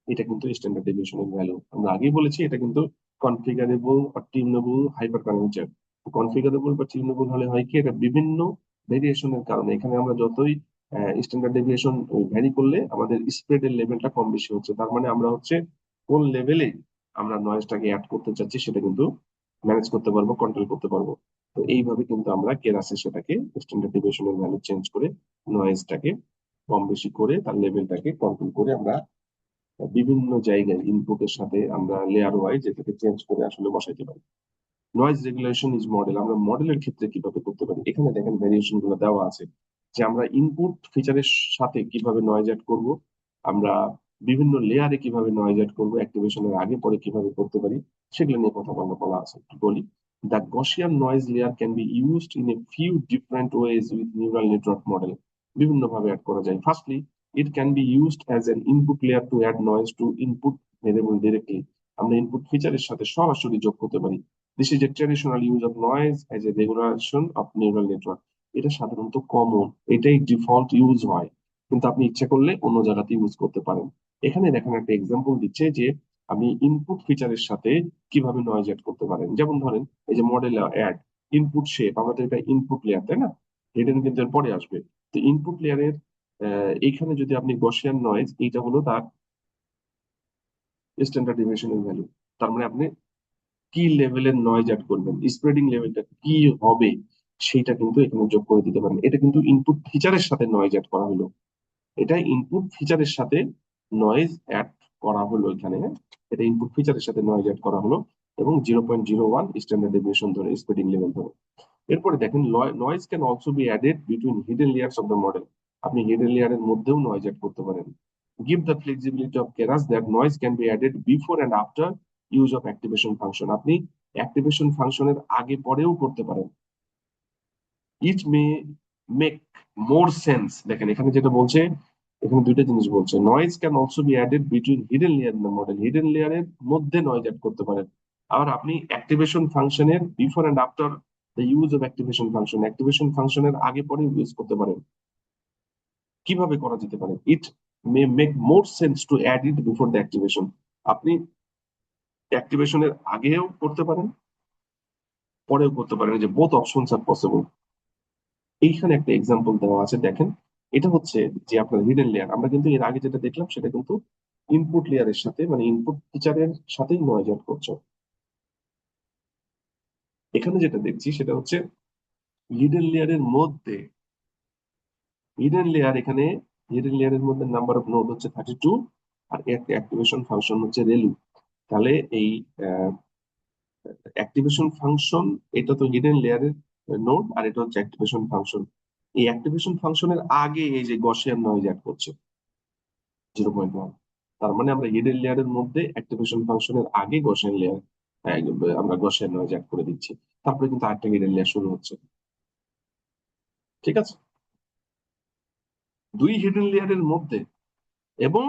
এটা কিন্তু স্ট্যান্ডার্ড ডেভিয়েশনের ভ্যালু। আমরা আগেই বলেছি এটা কিন্তু কনফিগারেবল আর টিউনেবল হাইপার প্যারামিটার। কনফিগারেবল বা টিউনেবল হলে হয় কি, এটা বিভিন্ন ভেরিয়েশনের কারণে, এখানে আমরা যতই স্ট্যান্ডার্ড ডেভিয়েশন ভ্যারি করলে আমাদের স্প্রেডের লেভেলটা কম বেশি হচ্ছে, তার মানে আমরা হচ্ছে কোন লেভেলে আমরা নয়েজটাকে অ্যাড করতে চাচ্ছি সেটা কিন্তু ম্যানেজ করতে পারবো, কন্ট্রোল করতে পারবো। তো এইভাবে কিন্তু আমরা কেরাসে সেটাকে স্ট্যান্ডার্ড ডেভিয়েশনের ভ্যালু চেঞ্জ করে নয়েজটাকে কম বেশি করে তার লেভেলটাকে কন্ট্রোল করে আমরা বিভিন্ন জায়গায় ইনপুটের সাথে আমরা লেয়ার ওয়াইজ এটাকে চেঞ্জ করে আসলে বসাইতে পারি। নয়েজ রেগুলেশন ইজ মডেল, আমরা মডেলের ক্ষেত্রে কিভাবে করতে পারি, এখানে দেখেন ভেরিয়েশন গুলো দেওয়া আছে, যে আমরা ইনপুট ফিচারের সাথে কিভাবে নয়েজ অ্যাড করব, আমরা বিভিন্ন লেয়ারে কিভাবে নয়েজ অ্যাড করবো, অ্যাক্টিভেশনের আগে পরে কিভাবে করতে পারি, সেগুলো নিয়ে কথা বলা বলা আছে। একটু বলি, the Gaussian noise layer can be used in a few different ways with neural network model, বিভিন্ন ভাবে অ্যাড করা যায়। Firstly, it can be used as an input layer to add noise to input variable directly, আমরা input ফিচারের সাথে সরাসরি যোগ করতে পারি। This is a traditional use of noise as a regulation of neural network, এটা সাধারণত কমন, এটাই ডিফল্ট ইউজ হয়, কিন্তু আপনি ইচ্ছা করলে অন্য জায়গাতে ইউজ করতে পারেন। এখানে দেখেন একটা এক্সাম্পল দিচ্ছে যে আপনি ইনপুট ফিচারের সাথে কিভাবে নয়েজ অ্যাড করতে পারেন। যেমন ধরেন এই যে মডেল অ্যাড, ইনপুট শেপ, আমাদের এটা ইনপুট লেয়ার, তাই না? এটা কিন্তু এর পরে আসবে। তো ইনপুট লেয়ারের এইখানে যদি আপনি গসিয়ান নয়েজ, এইটা হলো তার স্ট্যান্ডার্ড ডেভিয়েশনের ভ্যালু। তার মানে আপনি কি লেভেলের নয়েজ অ্যাড করবেন, স্প্রেডিং লেভেলটা কি হবে, সেটা কিন্তু এখানে যোগ করে দিতে পারেন। এটা কিন্তু ইনপুট ফিচারের সাথে নয়েজ অ্যাড করা হলো, এটা ইনপুট ফিচারের সাথে নয়েজ অ্যাড করা হলো এখানে। এটা ইনপুট ফিচারের সাথে নয়েজ অ্যাড করা হলো, এবং 0.01 স্ট্যান্ডার্ড ডেভিয়েশন ধরে, স্প্রেডিং লেভেল ধরে। এরপরে দেখেন noise can also be added between hidden layers of the model, আপনি হিডেন লেয়ারের মধ্যেও নয়েজ অ্যাড করতে পারেন। Give the flexibility of Keras that noise can be added before and after use of activation function, আপনি activation ফাংশনের আগে পরেও করতে পারেন। ইট মে মেক মোর সেন্স, দেখেন এখানে যেটা বলছে, এখানে দুইটা জিনিস বলছে, noise can also be added between hidden layer in the model, hidden লেয়ারের মধ্যে নয়েজ অ্যাড করতে পারেন। আবার আপনি অ্যাক্টিভেশন ফাংশনের before and after the use of activation function, activation ফাংশনের আগে পরে ইউজ করতে পারেন। কিভাবে করা যেতে পারে? It may make more sense to add it before the activation, আপনি অ্যাক্টিভেশনের আগেও করতে পারেন, পরেও করতে পারেন, যে বোথ অপশনস আর পসিবল। এইখানে একটা এক্সাম্পল দেওয়া আছে, দেখেন। এটা হচ্ছে যে আপনার হিডেন লেয়ার, আমরা কিন্তু এর আগে যেটা দেখলাম সেটা কিন্তু ইনপুট লেয়ারের সাথে, মানে ইনপুট ফিচারের সাথেই নয়েজ অ্যাড করছে। এখানে যেটা দেখছি সেটা হচ্ছে হিডেন লেয়ারের মধ্যে, হিডেন লেয়ার এখানে, হিডেন লেয়ারের মধ্যে নাম্বার অফ নোড হচ্ছে 32, আর অ্যাক্টিভেশন ফাংশন হচ্ছে রেলু। তাহলে এই অ্যাক্টিভেশন ফাংশন, এটা তো হিডেন লেয়ারের নোড, আর এটা হচ্ছে অ্যাক্টিভেশন ফাংশন। এই অ্যাক্টিভেশন ফাংশনের আগে এই যে গসিয়ান নয়েজ অ্যাড করছে 0.1, তার মানে আমরা হিডেন লেয়ারের মধ্যে অ্যাক্টিভেশন ফাংশনের আগে গসিয়ান লেয়ার, আমরা গসিয়ান নয়েজ অ্যাড করে দিচ্ছি, তারপরে কিন্তু আরেকটা হিডেন লেয়ার শুরু হচ্ছে। ঠিক আছে, দুই হিডেন লেয়ারের মধ্যে এবং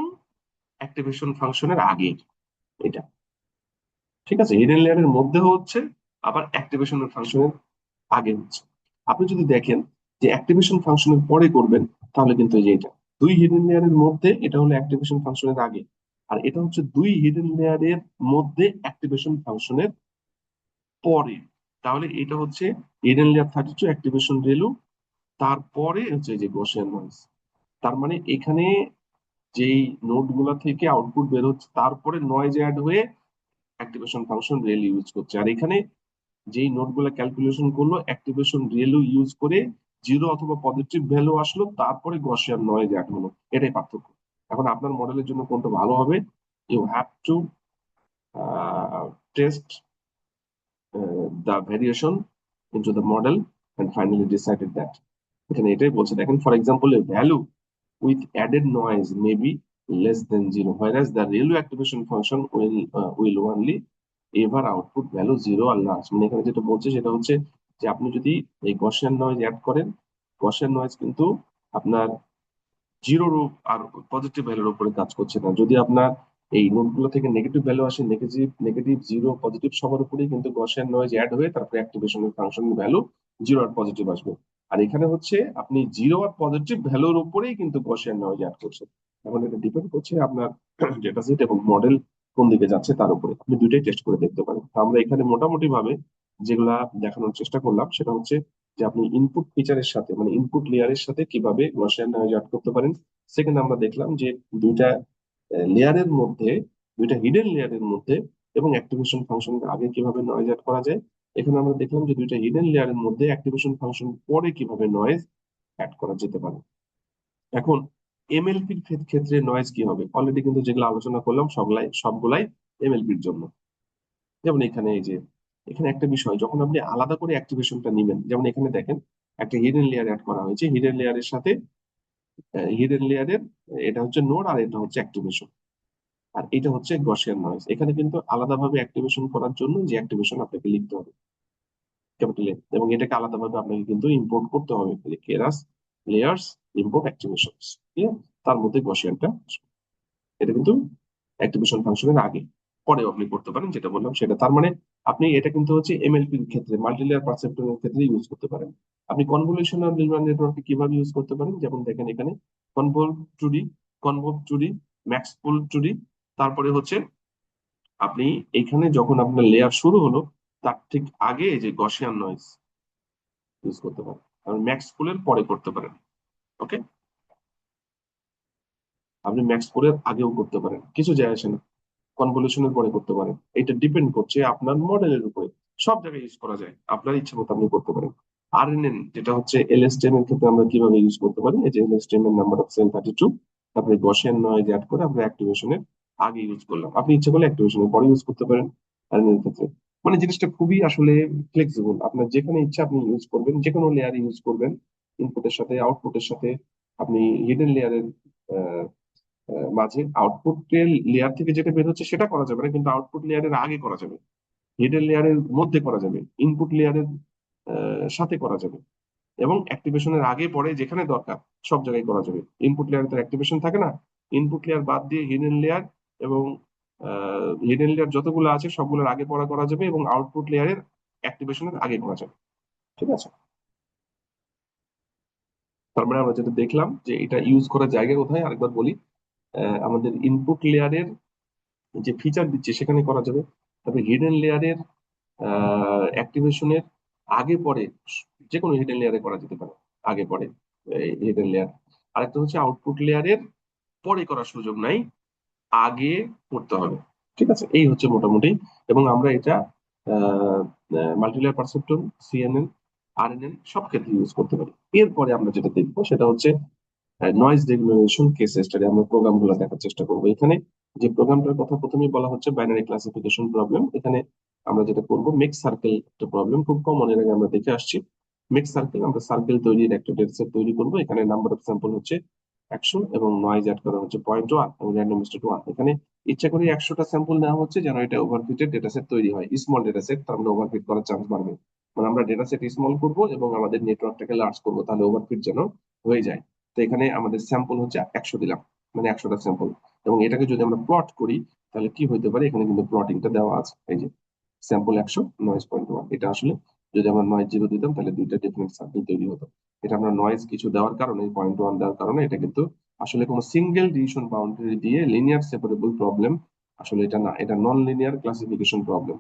অ্যাক্টিভেশন ফাংশনের আগে, এটা ঠিক আছে, হিডেন লেয়ারের মধ্যে হচ্ছে, আবার অ্যাক্টিভেশনের ফাংশনের আগে হচ্ছে। আপনি যদি দেখেন যে অ্যাক্টিভেশন ফাংশনের পরে করবেন, তাহলে কিন্তু এই যে এটা দুই হিডেন লেয়ারের মধ্যে, এটা হলো অ্যাক্টিভেশন ফাংশনের আগে, আর এটা হচ্ছে দুই হিডেন লেয়ারের মধ্যে অ্যাক্টিভেশন ফাংশনের পরে। তাহলে এটা হচ্ছে হিডেন লেয়ার 32 অ্যাক্টিভেশন রেলু, তারপরে হচ্ছে এই যে গসিয়ান নয়েজ। তার মানে এখানে যেই নোড গুলা থেকে আউটপুট বের হচ্ছে, তারপরে নয়েজ অ্যাড হয়ে অ্যাক্টিভেশন ফাংশন রেল ইউজ করছে। আর এখানে যেই নোট গুলা ক্যালকুলেশন করলো, অ্যাক্টিভেশন রিয়েলু ইউজ করে জিরো অথবা পজিটিভ ভ্যালু আসলো, তারপরে গসিয়ান নয়েজ অ্যাড হলো। এটাই পার্থক্য। এখন আপনার মডেলের জন্য কোনটা ভালো হবে, you have to test the variation into the model and finally decided that. এখানে এটাই বলছে, দেখেন for example a value with added noise may be less than zero, whereas the ReLU activation function will only ever output value zero or less। মানে এখানে যেটা বলছে সেটা হচ্ছে যে আপনি যদি এই গসিয়ান নয়েজ অ্যাড করেন, গসিয়ান নয়েজ কিন্তু আপনার জিরোর আর পজিটিভ ভ্যালুর উপরে কাজ করছে না। যদি আপনার এই নোটগুলো থেকে নেগেটিভ ভ্যালু আসে, নেগেটিভ নেগেটিভ জিরো পজিটিভ সবার উপরেই কিন্তু গসিয়ান নয়েজ অ্যাড হয়ে তারপরে অ্যাক্টিভেশনের ফাংশনের ভ্যালু জিরো আর পজিটিভ আসবে। আর এখানে হচ্ছে আপনি জিরো আর পজিটিভ ভ্যালুর উপরেই কিন্তু গসিয়ান নয়েজ অ্যাড করছেন। এখন এটা ডিপেন্ড করছে আপনার ডেটা সেট এবং মডেল কোন দিকে যাচ্ছে তার উপরে। আপনি দুইটাই টেস্ট করে দেখতে পারেন। তো আমরা এখানে মোটামুটি ভাবে যেগুলা দেখানোর চেষ্টা করলাম সেটা হচ্ছে যে আপনি ইনপুট ফিচারের সাথে, মানে ইনপুট লেয়ারের সাথে কিভাবে গসিয়ান নয়েজ অ্যাড করতে পারেন। সেকেন্ড, আমরা দেখলাম যে দুইটা লেয়ারের মধ্যে, দুইটা হিডেন লেয়ারের মধ্যে এবং অ্যাক্টিভেশন ফাংশনের আগে কিভাবে নয়েজ অ্যাড করা যায়। এখানে আমরা দেখলাম যে দুইটা হিডেন লেয়ারের মধ্যে অ্যাক্টিভেশন ফাংশন পরে কিভাবে নয়েজ অ্যাড করা যেতে পারে। এখন এমএলপির ক্ষেত্রে নয়েজ কি হবে, অলরেডি কিন্তু যেগুলো আলোচনা করলাম সবগুলাই এমএলপির জন্য। যেমন এখানে এই যে এখানে একটা বিষয়, যখন আপনি আলাদা করে অ্যাক্টিভেশনটা নেবেন, যেমন এখানে দেখেন একটা হিডেন লেয়ার অ্যাড করা হয়েছে, হিডেন লেয়ারের সাথে হিডেন লেয়ারের এটা হচ্ছে নোড আর এটা হচ্ছে অ্যাক্টিভেশন, আর এটা হচ্ছে গসিয়ান নয়েজ। এখানে কিন্তু আলাদাভাবে অ্যাক্টিভেশন করার জন্য যে অ্যাক্টিভেশন আপনাকে লিখতে হবে ক্যাপিটাল এ, এবং এটাকে আলাদাভাবে আপনাকে কিন্তু ইম্পোর্ট করতে হবে, কেরাস লেয়ার্স ইম্পোর্ট অ্যাক্টিভেশন, ঠিক আছে? তার মধ্যে গসিয়ানটা, এটা কিন্তু অ্যাক্টিভেশন ফাংশনের আগে, পরেও আপনি করতে পারেন, যেটা বললাম সেটা। তার মানে আপনি এটা কিন্তু হচ্ছে এমএলপির ক্ষেত্রে, মাল্টিলেয়ার পারসেপ্টরের ক্ষেত্রে ইউজ করতে পারেন। আপনি কনভলিউশনাল নিউরাল নেটওয়ার্কে কিভাবে ইউজ করতে পারেন, যেমন দেখেন এখানে কনভল টুডি, কনভল টুডি, ম্যাক্সপুল টুডি। তারপরে হচ্ছে আপনি এখানে যখন আপনার লেয়ার শুরু হলো, তার ঠিক আগে এই যে গসিয়ান নয়েজ ইউজ করতে পারেন, আর ম্যাক্সপুলের পরে করতে পারেন। ওকে, আপনি ম্যাক্সপুলের আগেও করতে পারেন, কিছু যায় আসে না। কনভলিউশনের পরে করতে পারেন, এটা ডিপেন্ড করছে আপনার মডেলের উপরে। সব জায়গায় ইউজ করা যায়, আপনার ইচ্ছা মতো আপনি করতে পারেন। আরএনএন যেটা হচ্ছে এলএসটিএম এর ক্ষেত্রে আমরা কিভাবে ইউজ করতে পারি, এই যে এলএসটিএম এর নাম্বার অফ সেল 32, তারপরে গসিয়ান নয়েজ অ্যাড করে আমরা অ্যাক্টিভেশনের আগে ইউজ করলাম, আপনি ইচ্ছা করলে অ্যাক্টিভেশনের পরে ইউজ করতে পারেন আরএনএন এর ক্ষেত্রে। মানে জিনিসটা খুবই আসলে ফ্লেক্সিবল, আপনার যেখানে ইচ্ছা আপনি ইউজ করবেন, যে কোনো লেয়ার ইউজ করবেন, ইনপুটের সাথে আউটপুটের সাথে। আপনি হিডেন লেয়ারের মাঝে আউটপুটের লেয়ার থেকে যেটা বের হচ্ছে সেটা করা যাবে না, কিন্তু আউটপুট লেয়ারের আগে করা যাবে, হিডেন লেয়ারের মধ্যে করা যাবে, ইনপুট লেয়ারের সাথে করা যাবে, এবং অ্যাক্টিভেশনের আগে পরে যেখানে দরকার সব জায়গায় করা যাবে। ইনপুট লেয়ারে তো অ্যাক্টিভেশন থাকে না, ইনপুট লেয়ার বাদ দিয়ে হিডেন লেয়ার এবং হিডেন লেয়ার যতগুলো আছে সবগুলোর আগে পড়া করা যাবে, এবং আউটপুট লেয়ারের অ্যাক্টিভেশনের আগে করা যাবে। ঠিক আছে, তার মানে আমরা যেটা দেখলাম যে এটা ইউজ করার জায়গা কোথায় আরেকবার বলি। আমাদের ইনপুট লেয়ারের যে ফিচার দিচ্ছে সেখানে করা যাবে, তবে হিডেন লেয়ারের অ্যাক্টিভেশনের আগে পরে যে কোনো হিডেন লেয়ারে করা যেতে পারে, আগে পরে হিডেন লেয়ার। আরেকটা হচ্ছে আউটপুট লেয়ারের পরে করার সুযোগ নাই, আগে করতে হবে। ঠিক আছে, এই হচ্ছে মোটামুটি। এবং আমরা এটা মাল্টিলেয়ার পারসেপ্টর, সিএনএন, আরএনএন সব ক্ষেত্রে ইউজ করতে পারি। এরপরে আমরা যেটা দেখবো সেটা হচ্ছে নয়েজ রেগুলেশন কেস স্টাডি। আমরা প্রোগ্রাম গুলো দেখার চেষ্টা করবো। এখানে যে প্রোগ্রামটার কথা প্রথমেই বলা হচ্ছে বাইনারি ক্লাসিফিকেশন প্রবলেম, এখানে আমরা যেটা করবো মেক সার্কেল একটা প্রবলেম, খুব কমন, এর আগে আমরা দেখে আসছি। মেক সার্কেল, আমরা সার্কেল তৈরির একটা ডেটা সেট তৈরি করবো। এখানে নাম্বার অফ স্যাম্পল হচ্ছে 100 এবং নয়েজ অ্যাড করা হচ্ছে 0.1 এবং র্যান্ডম স্টেট 1। এখানে ইচ্ছা করে 100টা স্যাম্পল নেওয়া হচ্ছে যেন এটা ওভারফিটেড ডেটা সেট তৈরি হয়, স্মল ডেটা সেট, তার মানে ওভারফিট করার চান্স বাড়বে। মানে আমরা ডেটা সেট স্মল করবো এবং আমাদের নেটওয়ার্কটাকে লার্জ করবো, তাহলে ওভারফিট যেন হয়ে যায়। তো এখানে আমাদের স্যাম্পল হচ্ছে 100 দিলাম, মানে 100টা স্যাম্পল। এবং এটাকে যদি আমরা প্লট করি তাহলে কি হতে পারে, এখানে কিন্তু প্লটিংটা দেওয়া আছে, এই যে স্যাম্পল 100, নয়েজ 0.1। এটা আসলে যদি আমরা নয়েজ 0 দিতাম তাহলে দুইটা ডিফারেন্ট সার্কেল তৈরি হতো। এটা আমরা নয়েজ কিছু দেওয়ার কারণে, 0.1 দেওয়ার কারণে এটা কিন্তু আসলে কোনো সিঙ্গেল ডিভিশন বাউন্ডারি দিয়ে লিনিয়ার সেপারেবল প্রবলেম আসলে এটা না, এটা নন লিনিয়ার ক্লাসিফিকেশন প্রবলেম।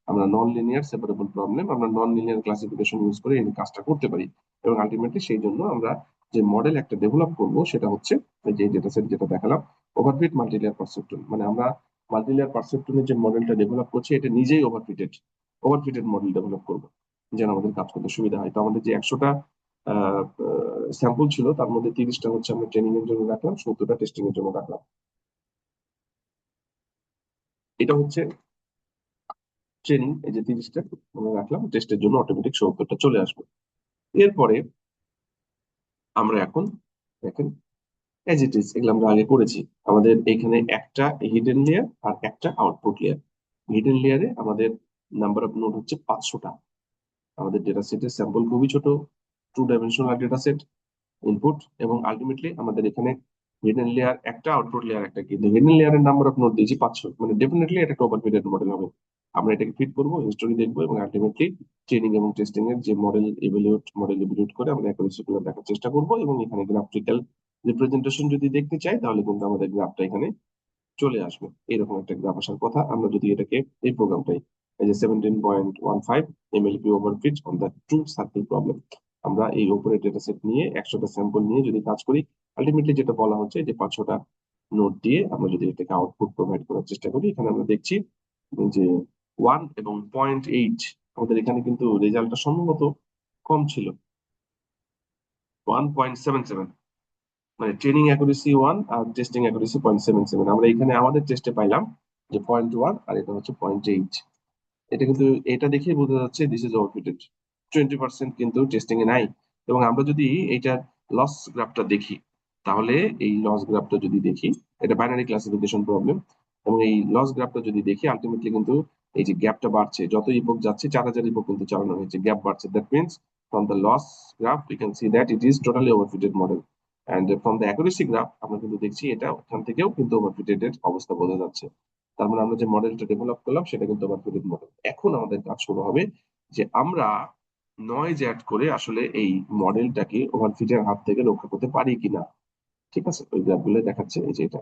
আমরা নন লিনিয়ার সেপারেবল প্রবলেম, আমরা নন লিনিয়ার ক্লাসিফিকেশন ইউজ করে এই কাজটা করতে পারি। এবং আলটিমেটলি সেই জন্য আমরা যে মডেল একটা ডেভেলপ করব সেটা হচ্ছে এই যে ডেটা সেট যেটা দেখালাম, ওভারফিট মাল্টিলেয়ার পারসেপ্ট্রন। মানে আমরা মাল্টিলেয়ার পারসেপ্ট্রনের যে মডেলটা ডেভেলপ করছি এটা নিজেই ওভারফিটেড মডেল ডেভেলপ করব, যেন আমাদের কাজ করতে সুবিধা হয়। তো আমাদের যে 100টা স্যাম্পল ছিল তার মধ্যে 30টা হচ্ছে আমরা ট্রেনিং এর জন্য রাখলাম, 70টা টেস্টিং এর জন্য রাখলাম। এটা হচ্ছে ট্রেনিং, এই যে 30টা আমরা রাখলাম, টেস্টের জন্য অটোমেটিক 70টা চলে আসবে। এরপরে আমরা এখন দেখেন এজ ইট ইজ, এগুলো আমরা আগে করেছি। আমাদের এখানে একটা হিডেন লেয়ার আর একটা আউটপুট লেয়ার। হিডেন লেয়ারে আমাদের নাম্বার অফ নোড হচ্ছে 500টা। আমাদের ডেটা সেটের স্যাম্পল খুবই ছোট, 2 ডাইমেনশনাল ডেটা সেট, ইনপুট, এবং আলটিমেটলি আমাদের এখানে হিডেন লেয়ার একটা, আউটপুট লেয়ার একটা, কিন্তু হিডেন লেয়ারের নাম্বার অফ নোড দিয়েছি 500, মানে ডেফিনেটলি এটা একটা ওভারফিটেড মডেল হবে। আমরা এটাকে ফিট করবো, হিস্টোরি দেখবো, এবং আলটিমেটলি ট্রেনিং এবং টেস্টিং এর যে মডেল ইভ্যালুয়েট করে আমরা অ্যাকুরেসি গুলো দেখার চেষ্টা করবো। এবং এখানে গ্রাফিক্যাল রিপ্রেজেন্টেশন যদি দেখতে চাই তাহলে কিন্তু আমাদের গ্রাফটা এখানে চলে আসবে। এরকম একটা গ্রাফ আসার কথা। আমরা যদি এটাকে এই প্রোগ্রামটাই, এই যে 17.15 MLP overfit on the true circle problem, আমরা এই উপরে ডেটা সেট নিয়ে 100টা স্যাম্পল নিয়ে যদি কাজ করি, আলটিমেটলি যেটা বলা হচ্ছে যে 500টা নোট দিয়ে আমরা যদি এটাকে আউটপুট প্রোভাইড করার চেষ্টা করি, এখানে আমরা দেখছি যে 1 এবং 0.8, আমাদের এখানে কিন্তু রেজাল্টটা সম্ভবত কম ছিল, 1.77। মানে ট্রেনিং অ্যাকুরেসি 1 আর টেস্টিং অ্যাকুরেসি 0.77। আমরা এখানে আমাদের টেস্টে পাইলাম যে 0.1, আর এটা হচ্ছে 0.8। এটা কিন্তু, এটা দেখেই বোঝা যাচ্ছে দিস ইজ ওভারফিটেড। 20% কিন্তু টেস্টিং এ নাই। এবং আমরা যদি এইটার লস গ্রাফটা দেখি, তাহলে এই লস গ্রাফটা যদি দেখি, এটা বাইনারি ক্লাসিফিকেশন প্রবলেম, এবং এই লস গ্রাফটা যদি দেখি আলটিমেটলি কিন্তু এই যে গ্যাপটা বাড়ছে, যত ইপোক যাচ্ছে, 4000 ইপোক কিন্তু চালানো হয়েছে, গ্যাপ বাড়ছে। That means from the loss graph we can see that it is totally overfitted model. And from the accuracy graph আমরা কিন্তু দেখছি এটা ওখান থেকেও কিন্তু ওভারফিটেড এর অবস্থা বোঝা যাচ্ছে। তার মানে আমরা যে মডেলটা ডেভেলপ করলাম সেটা কিন্তু ওভারফিটেড মডেল। এখন আমাদের কাজ শুরু হবে যে আমরা নয়েজ অ্যাড করে আসলে এই মডেলটাকে ওভারফিটের হাত থেকে রক্ষা করতে পারি কিনা। ঠিক আছে, ওই গ্রাফগুলো দেখাচ্ছে এই যে এটা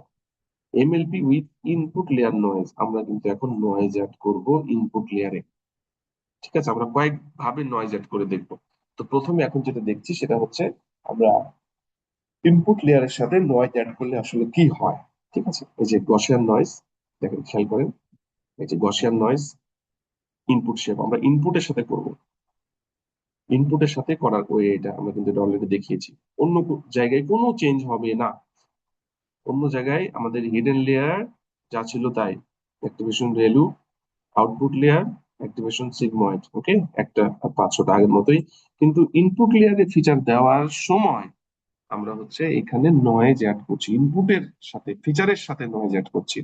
MLP with input layer noise. আমরা কিন্তু এখন নয়েজ অ্যাড করব ইনপুট লেয়ারে। ঠিক আছে, আমরা কয়েক ভাবে নয়েজ অ্যাড করে দেখব। তো প্রথমে এখন যেটা দেখছি সেটা হচ্ছে আমরা ইনপুট লেয়ারের সাথে নয়েজ অ্যাড করলে আসলে কি হয়। ঠিক আছে, এই যে গসিয়ান নয়েজ, দেখেন খেয়াল করেন, এই যে গসিয়ান নয়েজ ইনপুট শেপ আমরা ইনপুটের সাথে করব। ইনপুটের সাথে করার ওয়ে এটা আমরা কিন্তু এটা অলরেডি দেখিয়েছি। অন্য জায়গায় কোনো চেঞ্জ হবে না। অন্য জায়গায় আমাদের হিডেন লেয়ার যা ছিল তাই, activation ReLU, output layer, activation sigmoid, okay, একটা 500টা আগের মতোই। কিন্তু ইনপুট লেয়ারে ফিচার দেওয়ার সময় আমরা হচ্ছে এখানে নয়েজ অ্যাড করছি, ইনপুটের সাথে ফিচারের সাথে নয়েজ অ্যাড করছি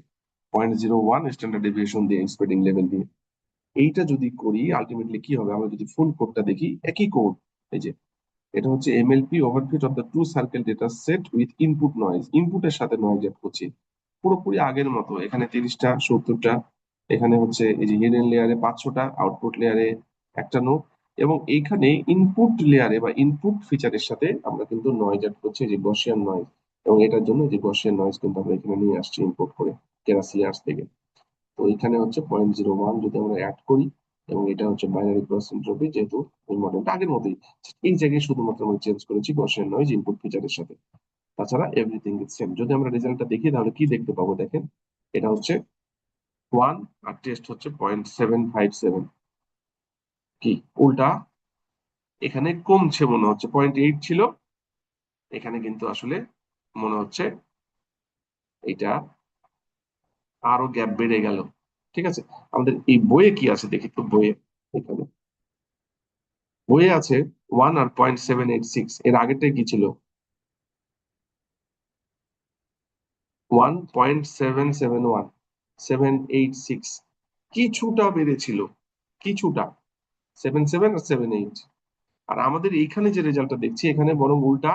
0.01 স্ট্যান্ডার্ড ডেভিয়েশন দিয়ে, স্প্রেডিং লেভেল দিয়ে। এইটা যদি করি আলটিমেটলি কি হবে, আমরা যদি ফুল কোডটা দেখি, একই কোড, এই যে এটা হচ্ছে MLP overfit of the two circle data set with input noise, ইনপুটের সাথে নয়েজ অ্যাড করছি পুরোপুরি আগের মতো। এখানে 30টা, 70টা, এখানে হচ্ছে এই যে হিডেন লেয়ারে 500টা, আউটপুট লেয়ারে একটা নোড, এবং এইখানে ইনপুট লেয়ারে বা ইনপুট ফিচারের সাথে আমরা কিন্তু নয়েজ অ্যাড করছি, যে গসিয়ান নয়েজ। এবং এটার জন্য যে গসিয়ান নয়েজ কিন্তু আমরা এখানে নিয়ে আসছি ইম্পোর্ট করে কেরাস লেয়ার্স থেকে। তো এখানে হচ্ছে 0.01 যদি আমরা অ্যাড করি, এবং এটা হচ্ছে বাইনারি ক্রস এন্ট্রপি, যেহেতু এই মডেলটা আগের মতোই, এই জায়গায় শুধুমাত্র আমরা চেঞ্জ করেছি গসিয়ান নয়েজ ইনপুট ফিচারের সাথে। তাছাড়া এভরিথিং ইজ সেম। যদি আমরা রেজাল্টটা দেখি তাহলে কি দেখতে পাবো, দেখেন এটা হচ্ছে 1 আর টেস্ট হচ্ছে 0.757। কি উল্টা, এখানে কমছে মনে হচ্ছে, 0.8 ছিল, এখানে কিন্তু আসলে মনে হচ্ছে এটা আরো গ্যাপ বেড়ে গেল। ঠিক আছে, আমাদের এই বইয়ে কি আছে দেখি তো, বইয়ে এখানে বইয়ে আছে 1 আর 0.786, এর আগেরটাই কি ছিল, 1.771, 786, কিছুটা বেড়েছিল, কিছুটা, 77 আর 78। আর আমাদের এইখানে যে রেজাল্টটা দেখছি এখানে বরং উল্টা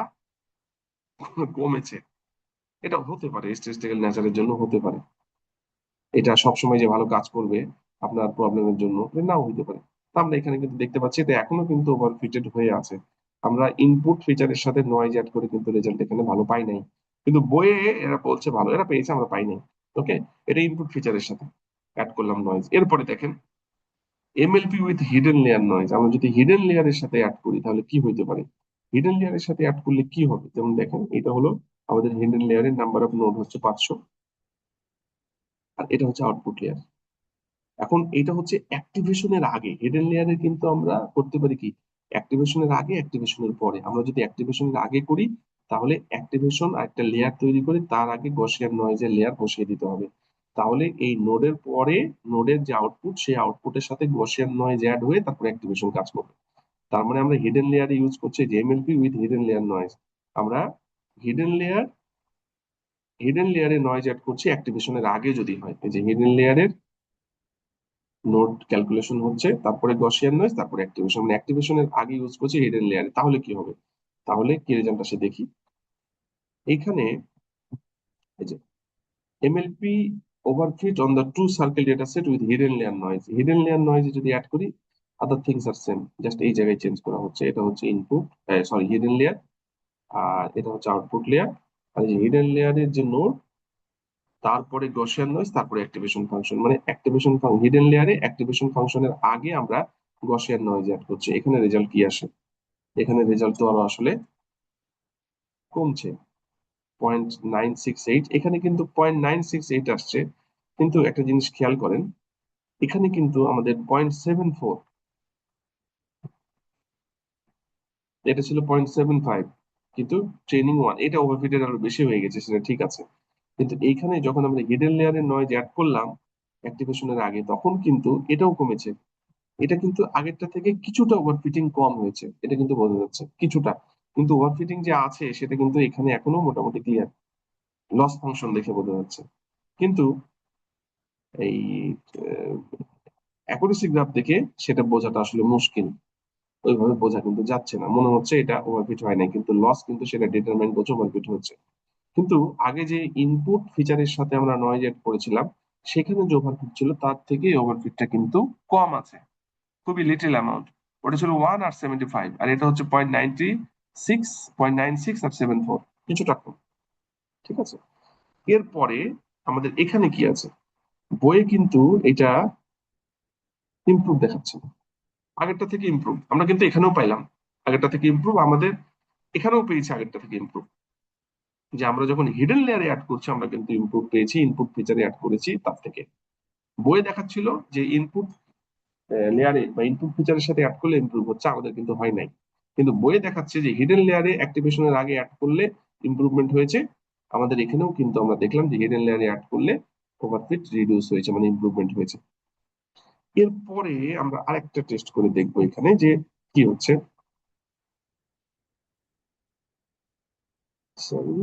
কমেছে। এটা হতে পারে, স্ট্যাটিস্টিক্যাল নেচারের জন্য হতে পারে। এটা সবসময় যে ভালো কাজ করবে আপনার প্রবলেমের জন্য এটা নাও হতে পারে। তো আমরা এখানে কিন্তু দেখতে পাচ্ছি এটা এখনো কিন্তু ওভারফিটেড হয়ে আছে। আমরা ইনপুট ফিচারের সাথে নয়েজ অ্যাড করে কিন্তু রেজাল্ট এখানে ভালো পাই নাই, কিন্তু বইয়ে এরা বলছে ভালো, এরা পেয়েছে, আমরা পাই নাই। ওকে, এটা ইনপুট ফিচারের সাথে অ্যাড করলাম নয়েজ। এরপরে দেখেন MLP with hidden layer noise, আমরা যদি হিডেন লেয়ারের সাথে অ্যাড করি তাহলে কি হইতে পারে? হিডেন লেয়ারের সাথে অ্যাড করলে কি হবে, যেমন দেখেন এটা হলো আমাদের হিডেন লেয়ারের নাম্বার অফ নোড হচ্ছে 500, আর এটা হচ্ছে আউটপুট লেয়ার। এখন এটা হচ্ছে অ্যাক্টিভেশনের আগে, হিডেন লেয়ারে কিন্তু আমরা করতে পারি কি, অ্যাক্টিভেশনের আগে অ্যাক্টিভেশনের পরে। আমরা যদি অ্যাক্টিভেশনের আগে করি তাহলে অ্যাক্টিভেশন আর একটা লেয়ার তৈরি করে তার আগে গসিয়ান নয়েজের লেয়ার বসিয়ে দিতে হবে। তাহলে এই নোডের পরে নোডের যে আউটপুট সেই আউটপুটের সাথে গসিয়ান নয়েজ অ্যাড হয়ে তারপর অ্যাক্টিভেশন কাজ করবে। তার মানে আমরা হিডেন লেয়ারে ইউজ করছি যে MLP with hidden layer noise. আমরা হিডেন লেয়ার হিডেন লেয়ারে নয়েজ অ্যাড করছি অ্যাক্টিভেশনের আগে যদি হয়। এই যে হিডেন লেয়ারের নোড ক্যালকুলেশন হচ্ছে, তারপরে গসিয়ান নয়েজ, তারপরে অ্যাক্টিভেশন, মানে অ্যাক্টিভেশনের আগে ইউজ করছি হিডেন লেয়ারে। তাহলে কি হবে, তাহলে কি রেজাল্ট আসে দেখি। এইখানে এই যে MLP overfit on the two circle data set with hidden layer noise, hidden layer noise যদি অ্যাড করি other things are same, just এই জায়গায় চেঞ্জ করা হচ্ছে। এটা হচ্ছে ইনপুট, সরি হিডেন লেয়ার, আর এটা হচ্ছে আউটপুট লেয়ার। আর এই হিডেন লেয়ারের যে নোড, তারপরে গসিয়ান নয়েজ, তারপরে অ্যাক্টিভেশন ফাংশন, মানে অ্যাক্টিভেশন হিডেন লেয়ারে অ্যাক্টিভেশন ফাংশনের আগে আমরা গসিয়ান নয়েজ অ্যাড করছি। এখানে রেজাল্ট কি আসে? এখানে রেজাল্ট তো আরো আসলে কমছে, 0.968। এখানে কিন্তু 0.968 আসছে, কিন্তু একটা জিনিস খেয়াল করেন, এখানে কিন্তু আমাদের 0.74, এটা ছিল 0.75, কিন্তু ট্রেনিং ওয়ান এটা ওভারফিটের আরো বেশি হয়ে গেছে, সেটা ঠিক আছে। কিন্তু এইখানে যখন আমরা হিডেন লেয়ারের নয়েজ অ্যাড করলাম অ্যাক্টিভেশনের আগে, তখন কিন্তু এটাও কমেছে। এটা কিন্তু আগেরটা থেকে কিছুটা ওভারফিটিং কম হয়েছে, এটা কিন্তু বোঝা যাচ্ছে কিছুটা। কিন্তু ওভারফিটিং যে আছে সেটা কিন্তু এখানে এখনো মোটামুটি ক্লিয়ার, লস ফাংশন দেখে বোঝা যাচ্ছে। কিন্তু এই অ্যাকুরেসি গ্রাফ দেখে সেটা বোঝাটা আসলে মুশকিল, ওইভাবে বোঝা কিন্তু যাচ্ছে না, মনে হচ্ছে এটা ওভারফিট হয় নাই, কিন্তু লস কিন্তু সেটা ডিটারমাইন করছে ওভারফিট হচ্ছে। কিন্তু আগে যে ইনপুট ফিচারের সাথে আমরা নয়েজ এড করেছিলাম সেখানে যে ওভারফিট ছিল তার থেকে ওভারফিটটা কিন্তু কম আছে, খুবই লিটল অ্যামাউন্ট। ওটা ছিল 1 আর 75, আর এটা হচ্ছে 0.96, 0.96 আর 74, কিছুটা কম। ঠিক আছে, এরপরে আমাদের এখানে কি আছে, বইয়ে কিন্তু এটা ইমপ্রুভ দেখাচ্ছে না, আগেরটা থেকে ইমপ্রুভ আমরা কিন্তু এখানেও পাইলাম, আগেরটা থেকে ইমপ্রুভ আমাদের এখানেও পেয়েছি, আগেরটা থেকে ইমপ্রুভ। যে আমরা যখন হিডেন লেয়ারে অ্যাড করছি আমরা কিন্তু ইমপ্রুভ পেয়েছি, ইনপুট ফিচারে অ্যাড করেছি তার থেকে। বইয়ে দেখাচ্ছিল যে ইনপুট লেয়ারে বা ইনপুট ফিচারের সাথে অ্যাড করলে ইমপ্রুভ হচ্ছে, আমাদের কিন্তু হয় নাই। কিন্তু বইয়ে দেখাচ্ছে যে হিডেন লেয়ারে অ্যাক্টিভেশনের আগে অ্যাড করলে ইমপ্রুভমেন্ট হয়েছে। আমাদের এখানেও কিন্তু আমরা দেখলাম যে হিডেন লেয়ারে অ্যাড করলে ওভারফিট রিডিউস হয়েছে, মানে ইমপ্রুভমেন্ট হয়েছে। এরপরে আমরা আরেকটা টেস্ট করে দেখবো এখানে যে কি হচ্ছে। Sorry,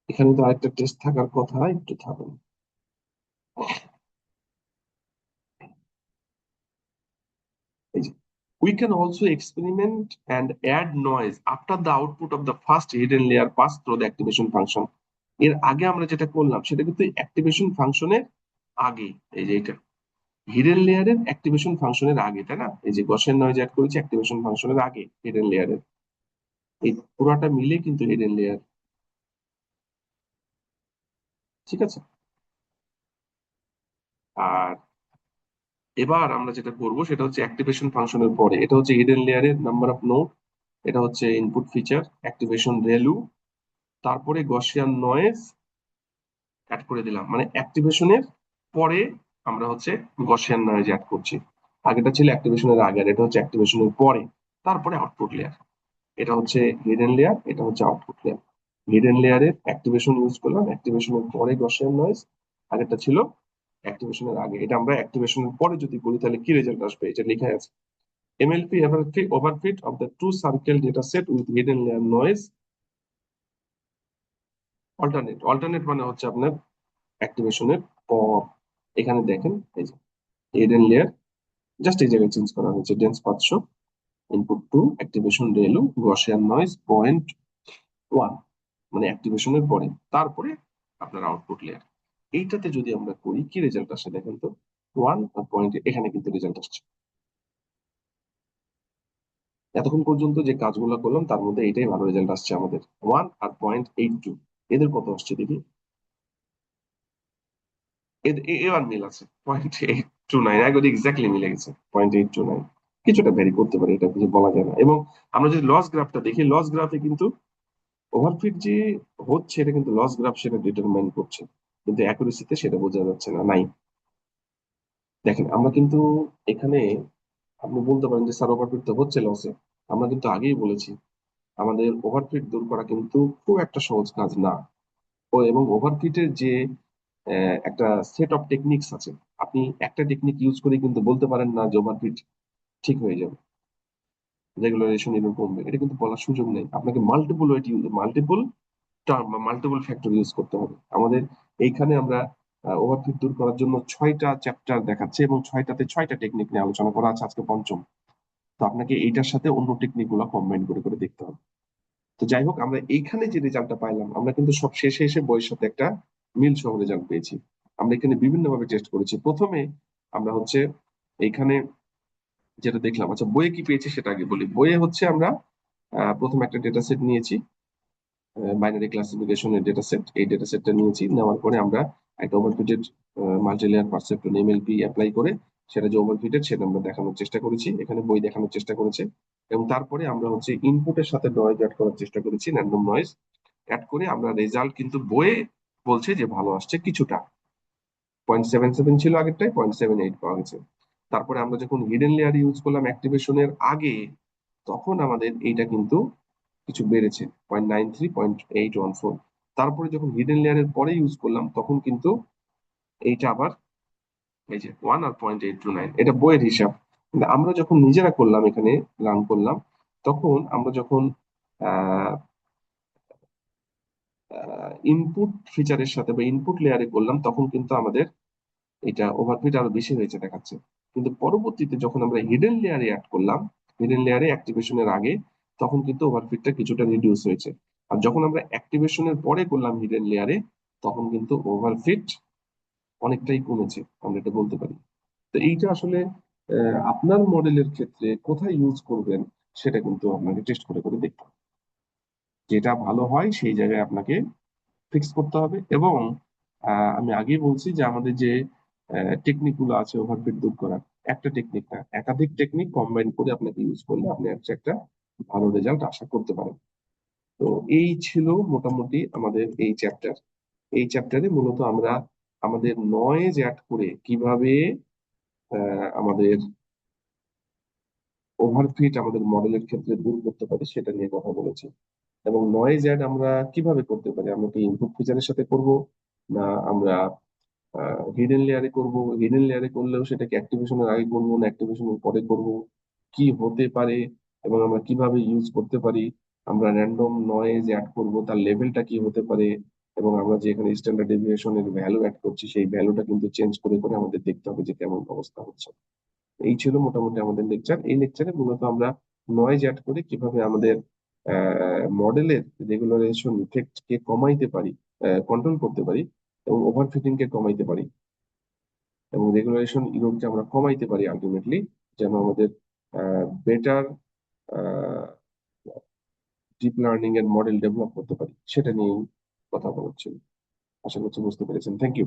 এখানে তো আরেকটা টেস্ট থাকার কথা, একটু থাকুন। এই যে we can also experiment and add noise after the output of the first hidden layer pass through the activation function। এর আগে আমরা যেটা করলাম সেটা কিন্তু অ্যাক্টিভেশন ফাংশনের আগে। এই যে এটা হিডেন লেয়ারের অ্যাক্টিভেশন ফাংশনের আগে, তাই না? এই যে গসের নয়েজ অ্যাড করেছি অ্যাক্টিভেশন ফাংশনের আগে হিডেন লেয়ারের, এই পুরাটা মিলে কিন্তু হিডেন লেয়ার। ঠিক আছে, আর এবার আমরা যেটা করবো সেটা হচ্ছে অ্যাক্টিভেশন ফাংশনের পরে, এটা হচ্ছে হিডেন লেয়ারের নাম্বার অফ নোড, এটা হচ্ছে ইনপুট ফিচার, অ্যাক্টিভেশন ভ্যালু, তারপরে গসিয়ান নয়েজ অ্যাড করে দিলাম, মানে অ্যাক্টিভেশনের পরে আমরা হচ্ছে গসিয়ান নয়েজ অ্যাড করছি। আগেটা ছিল অ্যাক্টিভেশনের আগে, আর এটা হচ্ছে অ্যাক্টিভেশনের পরে, তারপরে আউটপুট লেয়ার। এটা হচ্ছে হিডেন লেয়ার, এটা হচ্ছে আউটপুট লেয়ার। হিডেন লেয়ারের অ্যাক্টিভেশন ইউজ করলাম, অ্যাক্টিভেশনের পরে গসিয়ান নয়েজ, আগেরটা ছিল অ্যাক্টিভেশনের আগে। এটা আমরা অ্যাক্টিভেশনের পরে যদি করি তাহলে কি রেজাল্ট আসবে, এটা লেখা আছে MLP overfit of the two circle data set with hidden layer noise alternate, alternate মানে হচ্ছে আপনার অ্যাক্টিভেশনের পর। এখানে দেখেন এই যে হিডেন লেয়ার জাস্ট এই জায়গায় চেঞ্জ করা হয়েছে, dense 500, input 2, activation value, Gaussian noise 0.1, মানে অ্যাক্টিভেশনের পরে, তারপরে আপনার আউটপুট লেয়ার। এইটাতে যদি আমরা করি কি রেজাল্ট আসে দেখেন তো, 1 এখানে কিন্তু রেজাল্ট আসছে। এতক্ষণ পর্যন্ত যে কাজগুলো করলাম তার মধ্যে এটাই ভালো রেজাল্ট আসছে আমাদের, 1 আর 0.82। এদের কত আসছে দেখি, এবার মিল আছে, 0.829, একবার এক্স্যাক্টলি মিলে গেছে, 0.829। কিছুটা ভ্যারি করতে পারে, এটা কিছু বলা যায় না। এবং আমরা যদি লস গ্রাফটা দেখি, লস গ্রাফে কিন্তু ওভারফিট যে হচ্ছে এটা কিন্তু লস গ্রাফ সেটা ডিটারমাইন করছে, কিন্তু অ্যাকুরেসিতে সেটা বোঝা যাচ্ছে না, নাই। দেখেন আমরা কিন্তু এখানে, আপনি বলতে পারেন যে স্যার ওভারফিট তো হচ্ছে লসে, আমরা কিন্তু আগেই বলেছি আমাদের ওভারফিট দূর করা কিন্তু খুব একটা সহজ কাজ না। এবং ওভারফিটের যে একটা সেট অফ টেকনিক্স আছে, আপনি একটা টেকনিক ইউজ করে কিন্তু বলতে পারেন না যে ওভারফিট ঠিক হয়ে যাবে, রেগুলারাইজেশন এরকম কমবে, এটা কিন্তু বলার সুযোগ নেই। আপনাকে multiple weight use, multiple term বা মাল্টিপল ফ্যাক্টর ইউজ করতে হবে। আমাদের এইখানে আমরা ওভারফিট দূর করার জন্য 6টা চ্যাপ্টার দেখাচ্ছে এবং 6টাতে 6টা টেকনিক নিয়ে আলোচনা করা আছে, আজকে পঞ্চম। তো আপনাকে এইটার সাথে অন্য টেকনিক গুলো কম্বাইন করে করে দেখতে হবে। তো যাই হোক, আমরা এইখানে যে রেজাল্টটা পাইলাম, আমরা কিন্তু সব শেষে এসে বইয়ের সাথে একটা মিল সহ রেজাল্ট পেয়েছি। আমরা এখানে বিভিন্ন ভাবে টেস্ট করেছি। প্রথমে আমরা হচ্ছে এইখানে যেটা দেখলাম, আচ্ছা বইয়ে কি পেয়েছি সেটা আগে বলি। বইয়ে হচ্ছে আমরা প্রথম একটা ডেটা সেট নিয়েছি, বাইনারি ক্লাসিফিকেশনের ডেটা সেট। এই ডেটা সেটটা নিয়েছি, নেওয়ার পরে আমরা একটা ওভারফিটেড মাল্টিলেয়ার পারসেপ্ট্রন এমএলপি অ্যাপ্লাই করে সেটা যে ওভারফিটেড সেটা আমরা দেখানোর চেষ্টা করেছি, এখানে বই দেখানোর চেষ্টা করেছে। এবং তারপরে আমরা হচ্ছে ইনপুটের সাথে নয়েজ অ্যাড করার চেষ্টা করেছি, র্যান্ডম নয়েজ অ্যাড করে আমরা রেজাল্ট কিন্তু বইয়ে বলছে যে ভালো আসছে কিছুটা, 0.77 ছিল আগেরটাই, 0.78 পাওয়া গেছে। তারপরে আমরা যখন হিডেন লেয়ার ইউজ করলাম অ্যাক্টিভেশনের আগে, তখন আমাদের এইটা কিন্তু কিছু বেড়েছে, 0.93, 0.814। তারপরে যখন হিডেন লেয়ারের পরে ইউজ করলাম তখন কিন্তু এইটা আবার এই যে 1 আর 0.829, এটা বইয়ের হিসাব। কিন্তু আমরা যখন নিজেরা করলাম, এখানে রান করলাম, তখন আমরা যখন ইনপুট ফিচারের সাথে বা ইনপুট লেয়ারে করলাম তখন কিন্তু আমাদের এটা ওভারফিট আরো বেশি হয়েছে দেখাচ্ছে। কিন্তু পরবর্তীতে যখন আমরা হিডেন লেয়ারে অ্যাড করলাম, হিডেন লেয়ারে অ্যাক্টিভেশনের আগে, তখন কিন্তু ওভারফিটটা কিছুটা রিডিউস হয়েছে। আর যখন আমরা অ্যাক্টিভেশনের পরে করলাম হিডেন লেয়ারে, তখন কিন্তু ওভারফিট অনেকটাই কমেছে, আমরা এটা বলতে পারি। তো এইটা আসলে আপনার মডেলের ক্ষেত্রে কোথায় ইউজ করবেন সেটা কিন্তু আপনাকে টেস্ট করে করে দেখতে হবে। যেটা ভালো হয় সেই জায়গায় আপনাকে ফিক্স করতে হবে। এবং আমি আগেই বলছি যে আমাদের যে টেকনিক গুলো আছে ওভারফিট দূর করার, একটা টেকনিক না, একাধিক টেকনিক কম্বাইন করে আপনাকে ইউজ করলে আপনি একটা ভালো রেজাল্ট আশা করতে পারেন। তো এই ছিল মোটামুটি আমাদের এই চ্যাপ্টার। এই চ্যাপ্টারে মূলত আমরা আমাদের নয়েজ অ্যাড করে কিভাবে আমাদের ওভারফিট আমাদের মডেলের ক্ষেত্রে দূর করতে পারি সেটা নিয়ে কথা বলেছি। এবং নয়েজ অ্যাড আমরা কিভাবে করতে পারি, আমরা কি ইনপুট ফিচারের সাথে করব, না আমরা হিডেন লেয়ারে করব, হিডেন লেয়ারে করলেও সেটাকে অ্যাক্টিভেশনের আগে করবো না অ্যাক্টিভেশনের পরে করব, কি হতে পারে এবং আমরা কিভাবে ইউজ করতে পারি, আমরা র্যান্ডম নয়েজ অ্যাড করব তার লেভেলটা কি হতে পারে, এবং আমরা যে এখানে স্ট্যান্ডার্ড ডেভিয়েশনের ভ্যালু অ্যাড করছি সেই ভ্যালুটা কিন্তু চেঞ্জ করে করে আমাদের দেখতে হবে যে কেমন অবস্থা হচ্ছে। এই ছিল মোটামুটি আমাদের লেকচার। এই লেকচারে মূলত আমরা নয়েজ অ্যাড করে কিভাবে আমাদের মডেলের রেগুলারাইজেশন ইফেক্ট কে কমাইতে পারি, কন্ট্রোল করতে পারি, এবং ওভারফিটিং কে কমাইতে পারি, এবং রেগুলেশন ইরোরকে আমরা কমাইতে পারি আলটিমেটলি, যেন আমাদের বেটার ডিপ লার্নিং এর মডেল ডেভেলপ করতে পারি, সেটা নিয়েই কথা বলা হচ্ছিল। আশা করছি বুঝতে পেরেছেন। Thank you.